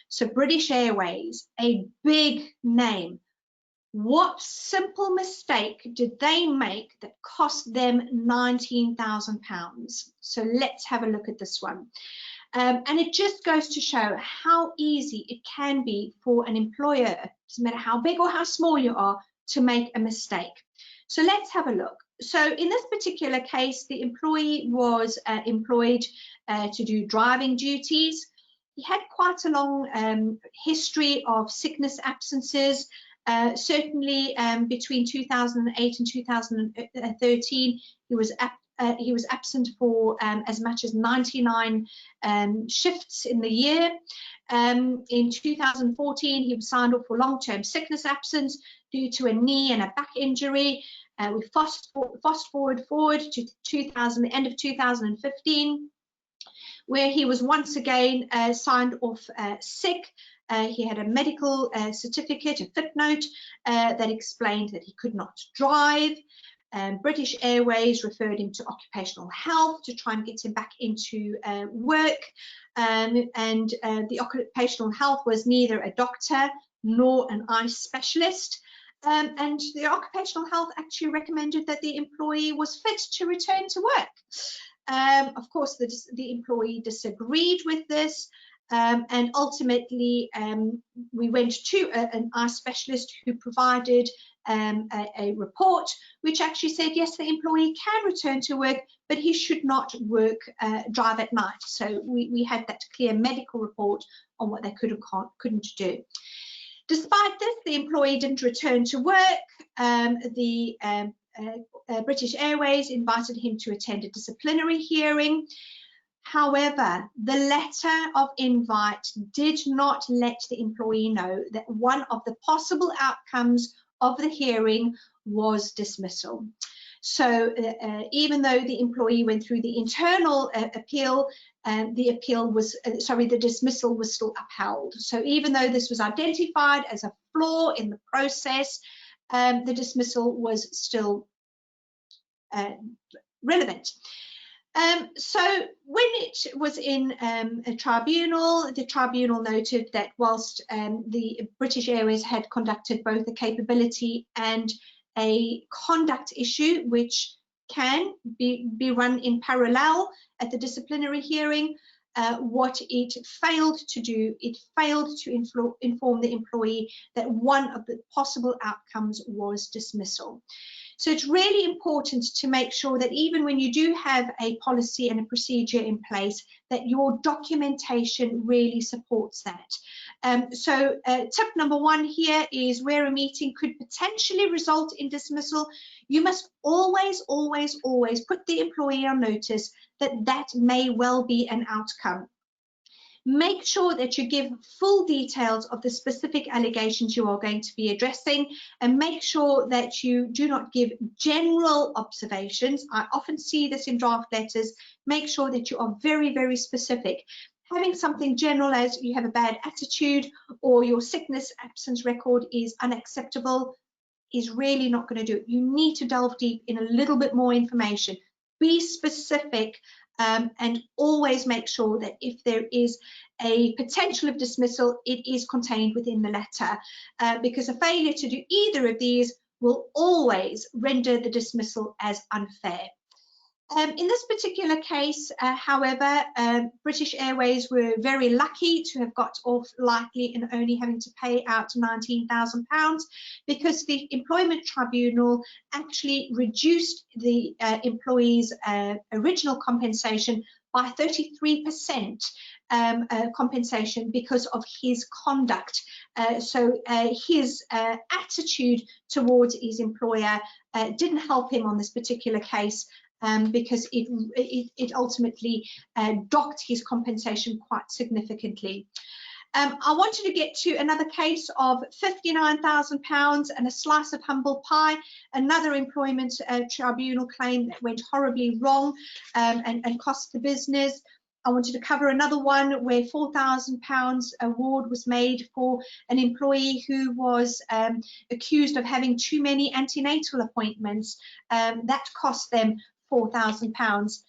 So British Airways, a big name. What simple mistake did they make that cost them £19,000? So let's have a look at this one. And it just goes to show how easy it can be for an employer, doesn't matter how big or how small you are, to make a mistake. So let's have a look. So in this particular case, the employee was employed to do driving duties. He had quite a long history of sickness absences. Certainly between 2008 and 2013, he was absent for as much as 99 shifts in the year. In 2014, he was signed off for long-term sickness absence due to a knee and a back injury. We fast forward to the end of 2015, where he was once again signed off sick. He had a medical certificate, a footnote, that explained that he could not drive. British Airways referred him to occupational health to try and get him back into work. The occupational health was neither a doctor nor an eye specialist. And the occupational health actually recommended that the employee was fit to return to work. Of course, the employee disagreed with this. And ultimately we went to an eye specialist who provided a report which actually said yes, the employee can return to work, but he should not drive at night. So we had that clear medical report on what they could and couldn't do. Despite this, the employee didn't return to work. British Airways invited him to attend a disciplinary hearing. However, the letter of invite did not let the employee know that one of the possible outcomes of the hearing was dismissal. So even though the employee went through the internal appeal, the dismissal was still upheld. So even though this was identified as a flaw in the process, the dismissal was still relevant. So when it was in a tribunal, the tribunal noted that whilst the British Airways had conducted both a capability and a conduct issue, which can be run in parallel at the disciplinary hearing, what it failed to do, it failed to inform the employee that one of the possible outcomes was dismissal. So it's really important to make sure that even when you do have a policy and a procedure in place, that your documentation really supports that. So tip number one here is where a meeting could potentially result in dismissal, you must always, always, always put the employee on notice that that may well be an outcome. Make sure that you give full details of the specific allegations you are going to be addressing, and make sure that you do not give general observations. I often see this in draft letters. Make sure that you are very, very specific. Having something general as you have a bad attitude or your sickness absence record is unacceptable is really not going to do it. You need to delve deep in a little bit more information. Be specific. And always make sure that if there is a potential of dismissal, it is contained within the letter, because a failure to do either of these will always render the dismissal as unfair. In this particular case, however, British Airways were very lucky to have got off lightly and only having to pay out £19,000 because the Employment Tribunal actually reduced the employee's original compensation by 33% compensation because of his conduct. So his attitude towards his employer didn't help him on this particular case. Because it ultimately docked his compensation quite significantly. I wanted to get to another case of £59,000 and a slice of humble pie, another employment tribunal claim that went horribly wrong and cost the business. I wanted to cover another one where £4,000 award was made for an employee who was accused of having too many antenatal appointments. That cost them £4,000.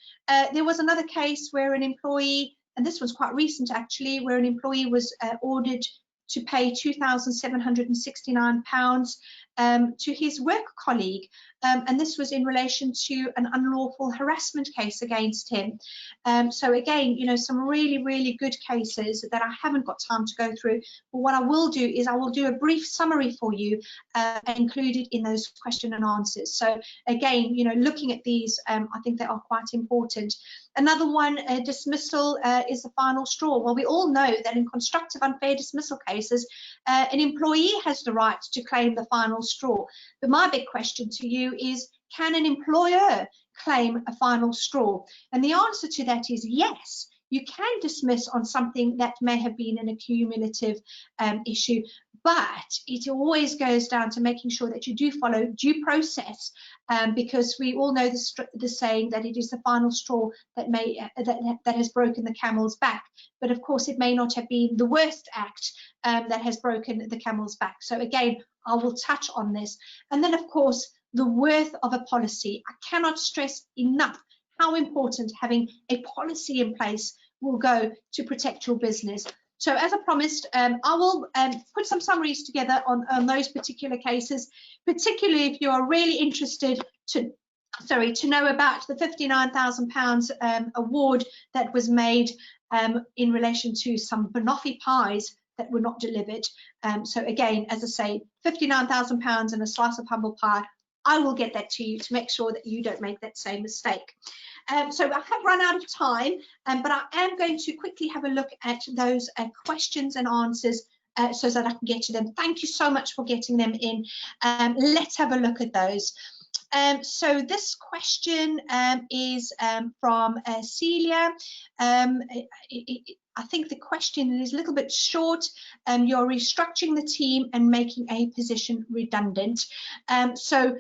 There was another case where an employee, and this was quite recent actually, where an employee was ordered to pay £2,769 to his work colleague, and this was in relation to an unlawful harassment case against him. So again, you know, some really, really good cases that I haven't got time to go through, but what I will do is I will do a brief summary for you included in those question and answers. So again, you know, looking at these, I think they are quite important. Another one, dismissal is the final straw. Well, we all know that in constructive unfair dismissal cases, an employee has the right to claim the final straw. But my big question to you is, can an employer claim a final straw? And the answer to that is yes. You can dismiss on something that may have been an accumulative issue, but it always goes down to making sure that you do follow due process, because we all know the saying that it is the final straw that that has broken the camel's back. But of course, it may not have been the worst act that has broken the camel's back. So again, I will touch on this. And then, of course, the worth of a policy. I cannot stress enough how important having a policy in place will go to protect your business. So as I promised, I will put some summaries together on those particular cases, particularly if you are really interested to know about the £59,000 award that was made in relation to some banoffee pies that were not delivered. So again, as I say, £59,000 and a slice of humble pie. I will get that to you to make sure that you don't make that same mistake. So I have run out of time, but I am going to quickly have a look at those questions and answers so that I can get to them. Thank you so much for getting them in. Let's have a look at those. So this question is from Celia. I think the question is a little bit short. You're restructuring the team and making a position redundant. So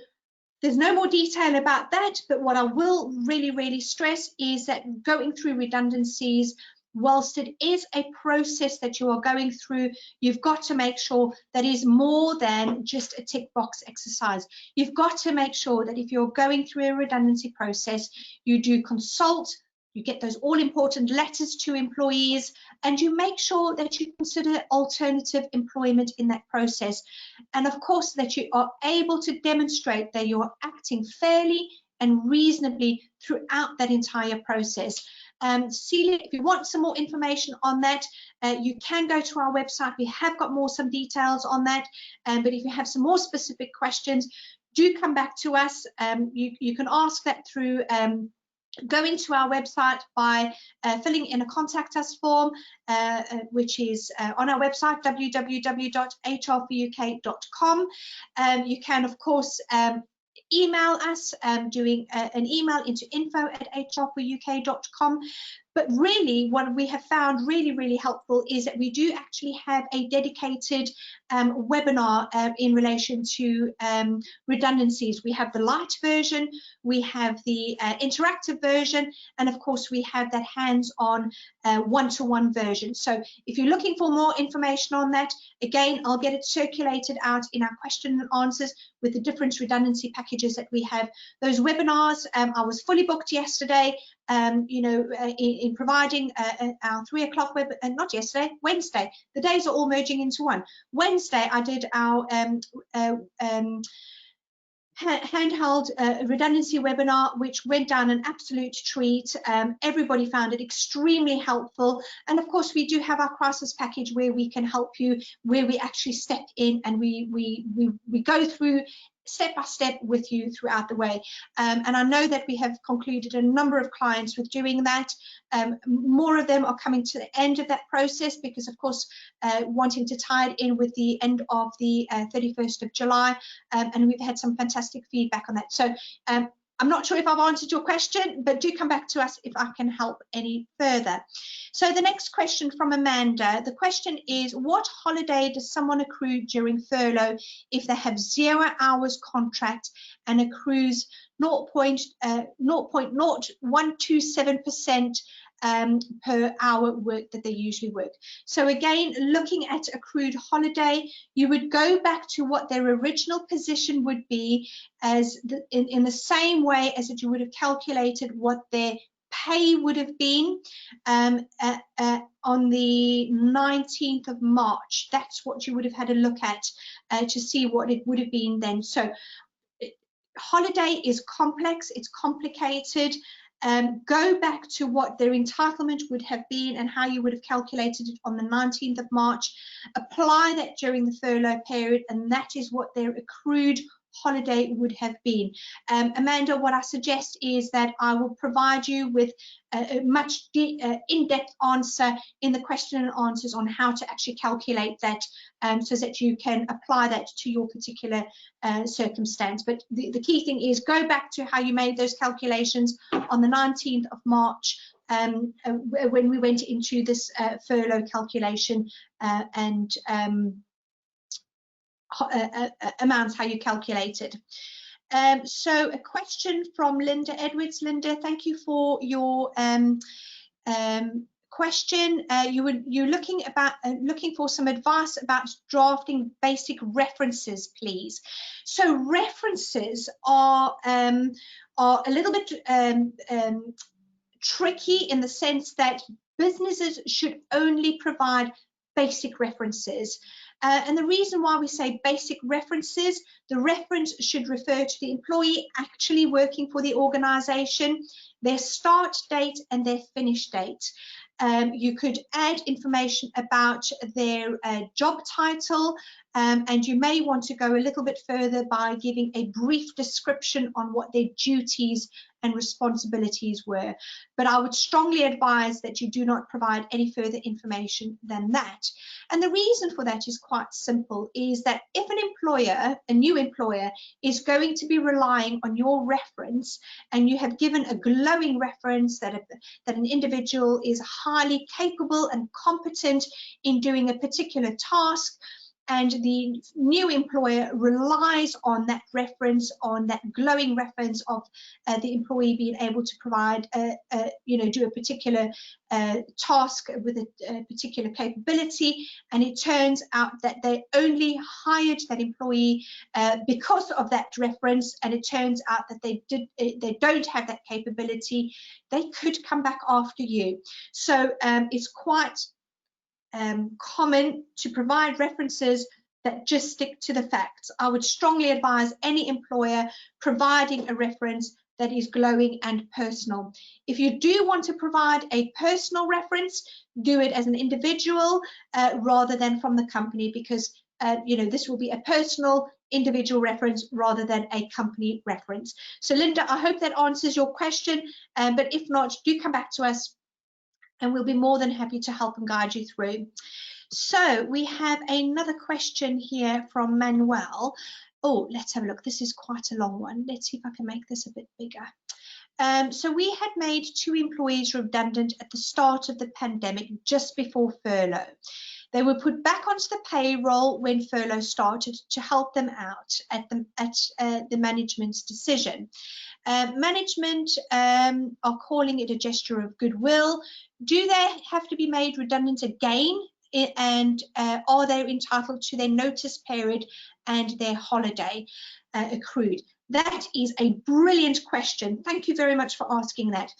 there's no more detail about that, but what I will really stress is that going through redundancies, whilst it is a process that you are going through, you've got to make sure that is more than just a tick box exercise. You've got to make sure that if you're going through a redundancy process, you do consult, you get those all-important letters to employees, and you make sure that you consider alternative employment in that process. And of course, that you are able to demonstrate that you're acting fairly and reasonably throughout that entire process. Celia, if you want some more information on that, you can go to our website. We have got some details on that, but if you have some more specific questions, do come back to us. You can ask that through going to our website by filling in a contact us form, which is on our website, www.hrforuk.com. You can, of course, email us, doing an email into info@hrforuk.com. But really, what we have found really helpful is that we do actually have a dedicated webinar in relation to redundancies. We have the light version, we have the interactive version, and of course we have that hands-on one-to-one version. So if you're looking for more information on that, again, I'll get it circulated out in our question and answers with the different redundancy packages that we have. Those webinars, I was fully booked yesterday, in providing our 3 o'clock web, not yesterday, Wednesday. The days are all merging into one. Wednesday, I did our handheld redundancy webinar, which went down an absolute treat. Everybody found it extremely helpful. And of course, we do have our crisis package where we can help you, where we actually step in and we go through step by step with you throughout the way. And I know that we have concluded a number of clients with doing that. More of them are coming to the end of that process because, of course, wanting to tie it in with the end of the 31st of July. And we've had some fantastic feedback on that. So I'm not sure if I've answered your question, but do come back to us if I can help any further. So the next question from Amanda, the question is, what holiday does someone accrue during furlough if they have 0 hours contract and accrues 0.0127% per hour work that they usually work? So again, looking at accrued holiday, you would go back to what their original position would be as in the same way as that you would have calculated what their pay would have been on the 19th of March. That's what you would have had a look at to see what it would have been then. So holiday is complex, it's complicated. Go back to what their entitlement would have been and how you would have calculated it on the 19th of March. Apply that during the furlough period, and that is what their accrued holiday would have been. Amanda, what I suggest is that I will provide you with a much in-depth answer in the question and answers on how to actually calculate that so that you can apply that to your particular circumstance. But the key thing is go back to how you made those calculations on the 19th of March when we went into this furlough calculation and amounts, how you calculated. So a question from Linda Edwards. Linda, thank you for your question. You're looking for some advice about drafting basic references, please. So references are a little bit tricky in the sense that businesses should only provide basic references. And the reason why we say basic references, the reference should refer to the employee actually working for the organisation, their start date and their finish date. You could add information about their job title, and you may want to go a little bit further by giving a brief description on what their duties and responsibilities were. But I would strongly advise that you do not provide any further information than that. And the reason for that is quite simple, is that if an employer, a new employer, is going to be relying on your reference, and you have given a glowing reference that an individual is highly capable and competent in doing a particular task, and the new employer relies on that reference, on that glowing reference of the employee being able to provide, do a particular task with a particular capability, and it turns out that they only hired that employee because of that reference, and it turns out that they don't have that capability, they could come back after you. So it's quite common to provide references that just stick to the facts. I would strongly advise any employer providing a reference that is glowing and personal. If you do want to provide a personal reference, do it as an individual rather than from the company, because this will be a personal individual reference rather than a company reference. So Linda, I hope that answers your question, but if not, do come back to us and we'll be more than happy to help and guide you through. So we have another question here from Manuel. Oh, let's have a look. This is quite a long one. Let's see if I can make this a bit bigger. So we had made 2 employees redundant at the start of the pandemic, just before furlough. They were put back onto the payroll when furlough started to help them out at the management's decision. Management are calling it a gesture of goodwill. Do they have to be made redundant again? And are they entitled to their notice period and their holiday accrued? That is a brilliant question. Thank you very much for asking that.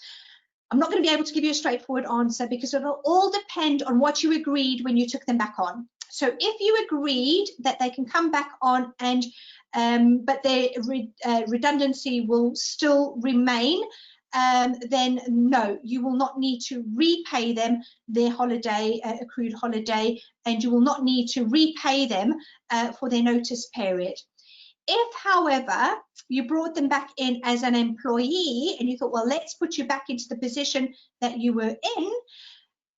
I'm not going to be able to give you a straightforward answer because it will all depend on what you agreed when you took them back on. So if you agreed that they can come back on and but their redundancy will still remain, then no, you will not need to repay them their holiday, accrued holiday, and you will not need to repay them for their notice period. If, however, you brought them back in as an employee and you thought, well, let's put you back into the position that you were in,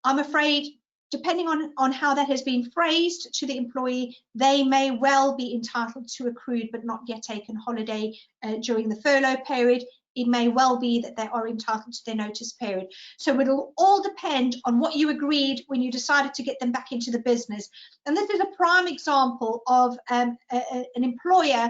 I'm afraid, depending on how that has been phrased to the employee, they may well be entitled to accrued but not yet taken holiday during the furlough period. It may well be that they are entitled to their notice period. So it'll all depend on what you agreed when you decided to get them back into the business. And this is a prime example of an employer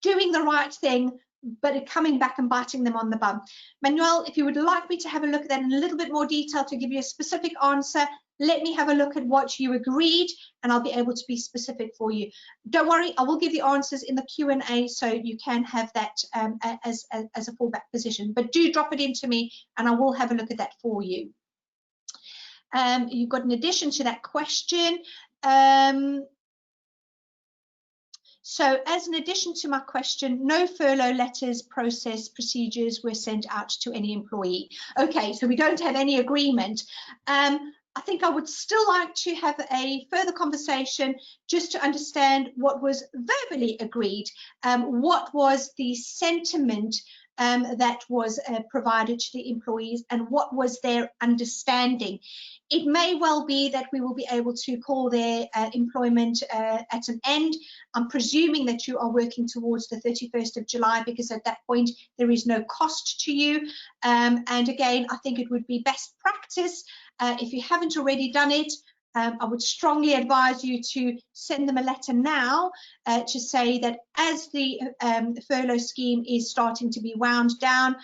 doing the right thing, but it coming back and biting them on the bum. Manuel, if you would like me to have a look at that in a little bit more detail to give you a specific answer, let me have a look at what you agreed and I'll be able to be specific for you. Don't worry, I will give the answers in the Q&A so you can have that as a fallback position. But do drop it into me and I will have a look at that for you. You've got an addition to that question. So as an addition to my question, no furlough letters, process, procedures were sent out to any employee. Okay, so we don't have any agreement. I think I would still like to have a further conversation just to understand what was verbally agreed. What was the sentiment that was provided to the employees and what was their understanding? It may well be that we will be able to call their employment at an end. I'm presuming that you are working towards the 31st of July because at that point there is no cost to you. And again, I think it would be best practice if you haven't already done it. I would strongly advise you to send them a letter now to say that as the furlough scheme is starting to be wound down,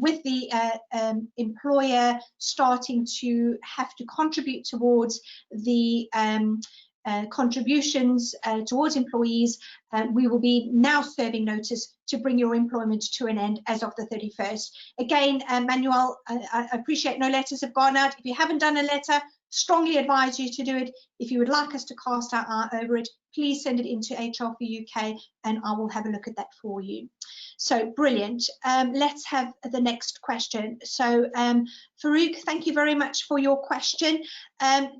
with the employer starting to have to contribute towards the contributions towards employees, we will be now serving notice to bring your employment to an end as of the 31st. Again, Manuel, I appreciate no letters have gone out. If you haven't done a letter, strongly advise you to do it. If you would like us to cast our eye over it, please send it into HR for UK and I will have a look at that for you. So brilliant. Let's have the next question. So Farouk, thank you very much for your question.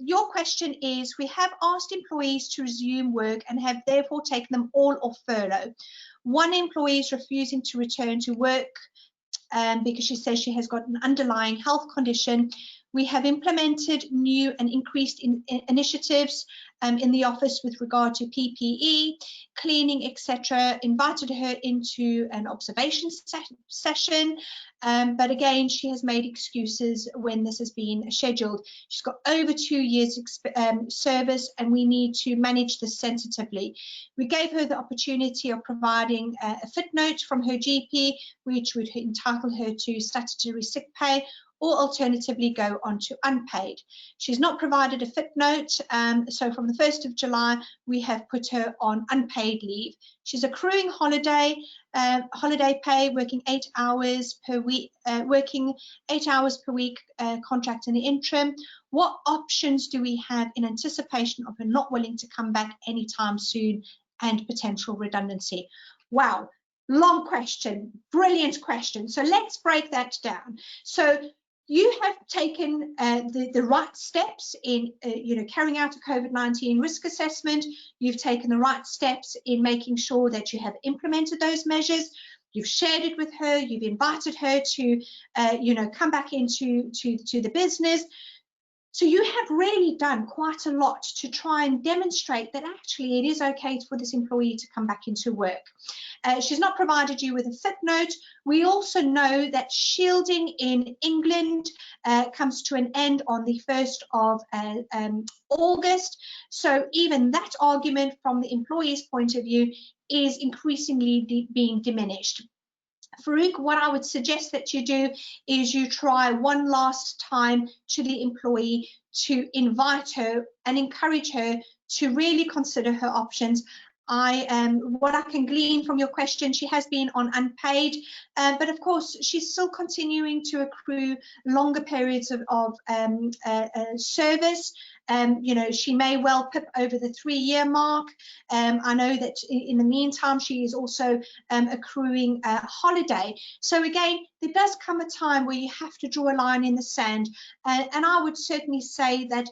Your question is, we have asked employees to resume work and have therefore taken them all off furlough. One employee is refusing to return to work because she says she has got an underlying health condition. We have implemented new and increased initiatives in the office with regard to PPE, cleaning, etc. Invited her into an observation session, but again, she has made excuses when this has been scheduled. She's got over 2 years service and we need to manage this sensitively. We gave her the opportunity of providing a footnote from her GP, which would entitle her to statutory sick pay, or alternatively go on to unpaid. She's not provided a footnote, so from the 1st of July, we have put her on unpaid leave. She's accruing holiday pay, working 8 hours per week, contract in the interim. What options do we have in anticipation of her not willing to come back anytime soon and potential redundancy? Wow, long question, brilliant question. So let's break that down. So you have taken the right steps in carrying out a COVID-19 risk assessment. You've taken the right steps in making sure that you have implemented those measures. You've shared it with her. You've invited her to come back into the business. So you have really done quite a lot to try and demonstrate that actually it is okay for this employee to come back into work. She's not provided you with a footnote. We also know that shielding in England comes to an end on the 1st of August. So even that argument from the employee's point of view is increasingly being diminished. Farouk, what I would suggest that you do is you try one last time to the employee to invite her and encourage her to really consider her options. What I can glean from your question, she has been on unpaid, but of course she's still continuing to accrue longer periods of service. She may well pip over the 3-year mark. I know that in the meantime she is also accruing holiday. So again, there does come a time where you have to draw a line in the sand, and I would certainly say that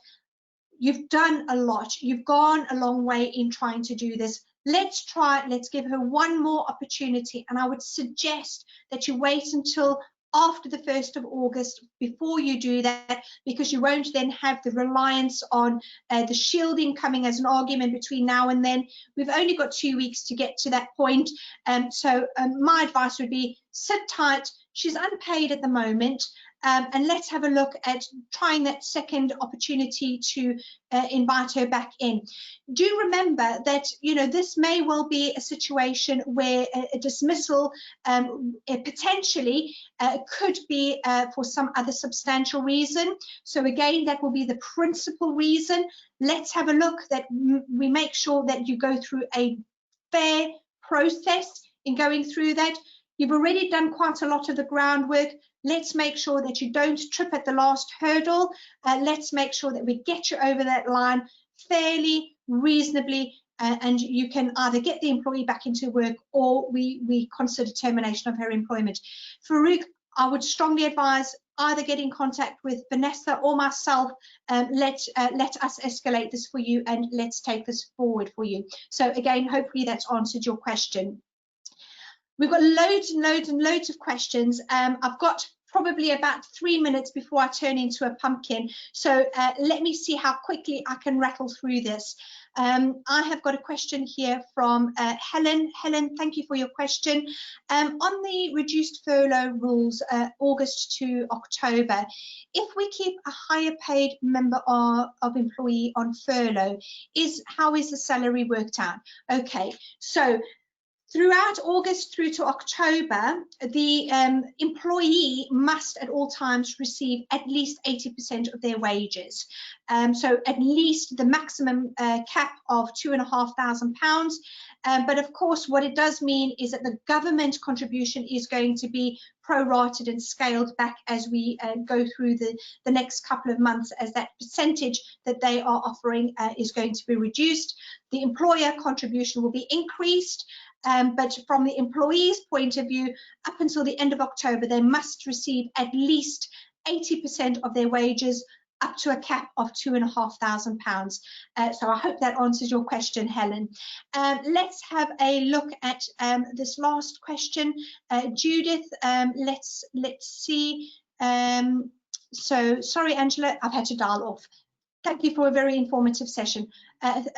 you've done a lot. You've gone a long way in trying to do this. Let's give her one more opportunity, and I would suggest that you wait until after the 1st of August before you do that, because you won't then have the reliance on the shielding coming as an argument between now and then. We've only got 2 weeks to get to that point. So my advice would be sit tight. She's unpaid at the moment. And let's have a look at trying that second opportunity to invite her back in. Do remember that this may well be a situation where a dismissal potentially could be for some other substantial reason. So again, that will be the principal reason. Let's have a look that we make sure that you go through a fair process in going through that. You've already done quite a lot of the groundwork. Let's make sure that you don't trip at the last hurdle. Let's make sure that we get you over that line fairly, reasonably, and you can either get the employee back into work or we consider termination of her employment. Farouk, I would strongly advise either get in contact with Vanessa or myself. Let us escalate this for you and let's take this forward for you. So again, hopefully that's answered your question. We've got loads and loads and loads of questions. I've got probably about 3 minutes before I turn into a pumpkin. So let me see how quickly I can rattle through this. I have got a question here from Helen. Helen, thank you for your question. On the reduced furlough rules, August to October, if we keep a higher paid member of employee on furlough, how is the salary worked out? Okay, so throughout August through to October, the employee must at all times receive at least 80% of their wages. So at least the maximum cap of £2,500. But of course, what it does mean is that the government contribution is going to be prorated and scaled back as we go through the next couple of months, as that percentage that they are offering is going to be reduced. The employer contribution will be increased, but from the employee's point of view, up until the end of October, they must receive at least 80% of their wages, up to a cap of £2,500. So I hope that answers your question, Helen. Let's have a look at this last question. Judith, let's see. So sorry, Angela, I've had to dial off. Thank you for a very informative session.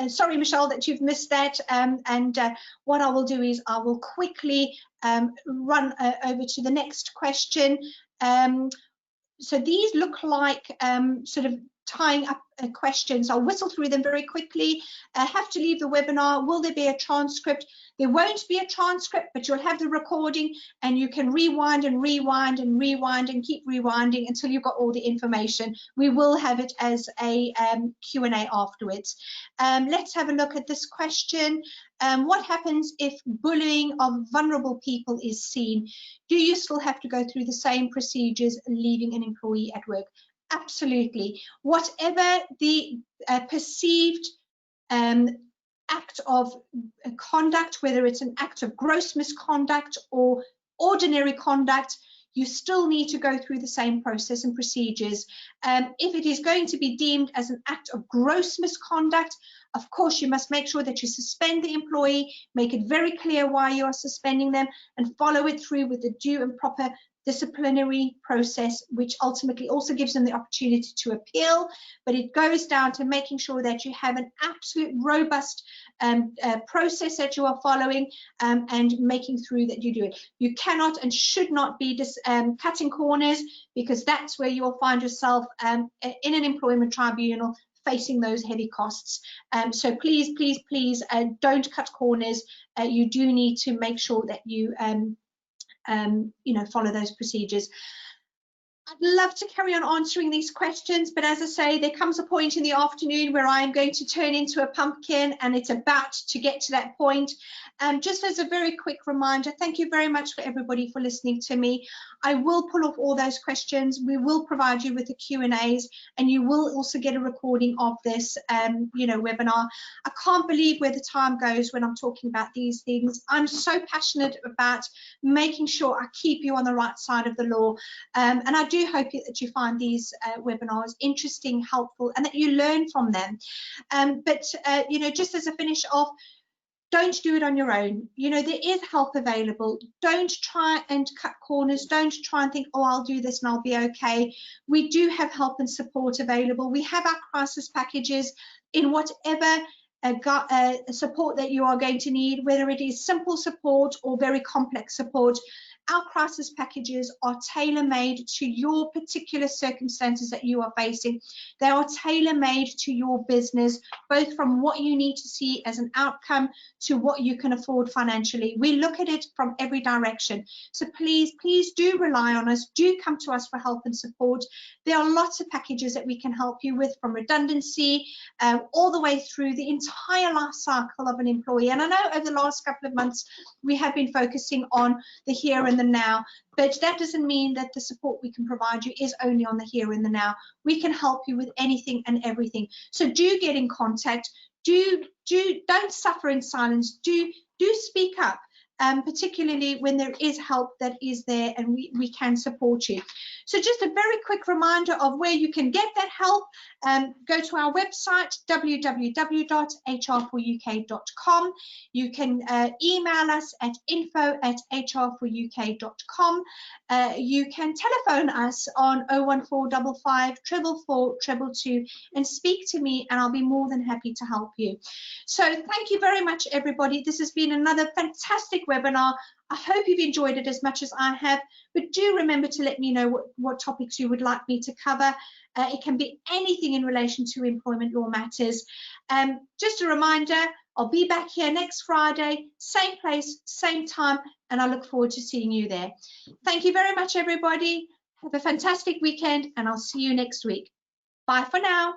Sorry, Michelle, that you've missed that. What I will do is I will quickly run over to the next question. So these look like sort of tying up questions. I'll whistle through them very quickly. Have to leave the webinar. Will there be a transcript? There won't be a transcript, but you'll have the recording, and you can rewind and rewind and rewind and keep rewinding until you've got all the information. We will have it as a Q&A afterwards. Let's have a look at this question. What happens if bullying of vulnerable people is seen? Do you still have to go through the same procedures leaving an employee at work? Absolutely. Whatever the perceived act of conduct, whether it's an act of gross misconduct or ordinary conduct, you still need to go through the same process and procedures. If it is going to be deemed as an act of gross misconduct, of course, you must make sure that you suspend the employee, make it very clear why you are suspending them, and follow it through with the due and proper disciplinary process, which ultimately also gives them the opportunity to appeal. But it goes down to making sure that you have an absolute robust process that you are following, and making through that you do it. You cannot and should not be cutting corners, because that's where you'll find yourself in an employment tribunal facing those heavy costs. So please, please, please don't cut corners. You do need to make sure that you follow those procedures. I'd love to carry on answering these questions, but as I say, there comes a point in the afternoon where I am going to turn into a pumpkin, and it's about to get to that point. Just as a very quick reminder, thank you very much for everybody for listening to me. I will pull off all those questions. We will provide you with the Q&As, and you will also get a recording of this webinar. I can't believe where the time goes when I'm talking about these things. I'm so passionate about making sure I keep you on the right side of the law, and I do hope that you find these webinars interesting, helpful, and that you learn from them. Just as a finish off, don't do it on your own. There is help available. Don't try and cut corners. Don't try and think, oh, I'll do this and I'll be okay. We do have help and support available. We have our crisis packages in whatever support that you are going to need, whether it is simple support or very complex support. Our crisis packages are tailor-made to your particular circumstances that you are facing. They are tailor-made to your business, both from what you need to see as an outcome to what you can afford financially. We look at it from every direction. So please, please do rely on us. Do come to us for help and support. There are lots of packages that we can help you with, from redundancy all the way through the entire life cycle of an employee. And I know over the last couple of months, we have been focusing on the here and the now, but that doesn't mean that the support we can provide you is only on the here and the now. We can help you with anything and everything. So do get in contact. Don't suffer in silence. Do speak up, particularly when there is help that is there and we can support you. So just a very quick reminder of where you can get that help. Go to our website, www.hrforuk.com. You can email us at info@hrforuk.com. You can telephone us on 01455 444 222 and speak to me, and I'll be more than happy to help you. So thank you very much, everybody. This has been another fantastic webinar. I hope you've enjoyed it as much as I have, but do remember to let me know what topics you would like me to cover. It can be anything in relation to employment law matters. Just a reminder, I'll be back here next Friday, same place, same time, and I look forward to seeing you there. Thank you very much, everybody. Have a fantastic weekend, and I'll see you next week. Bye for now.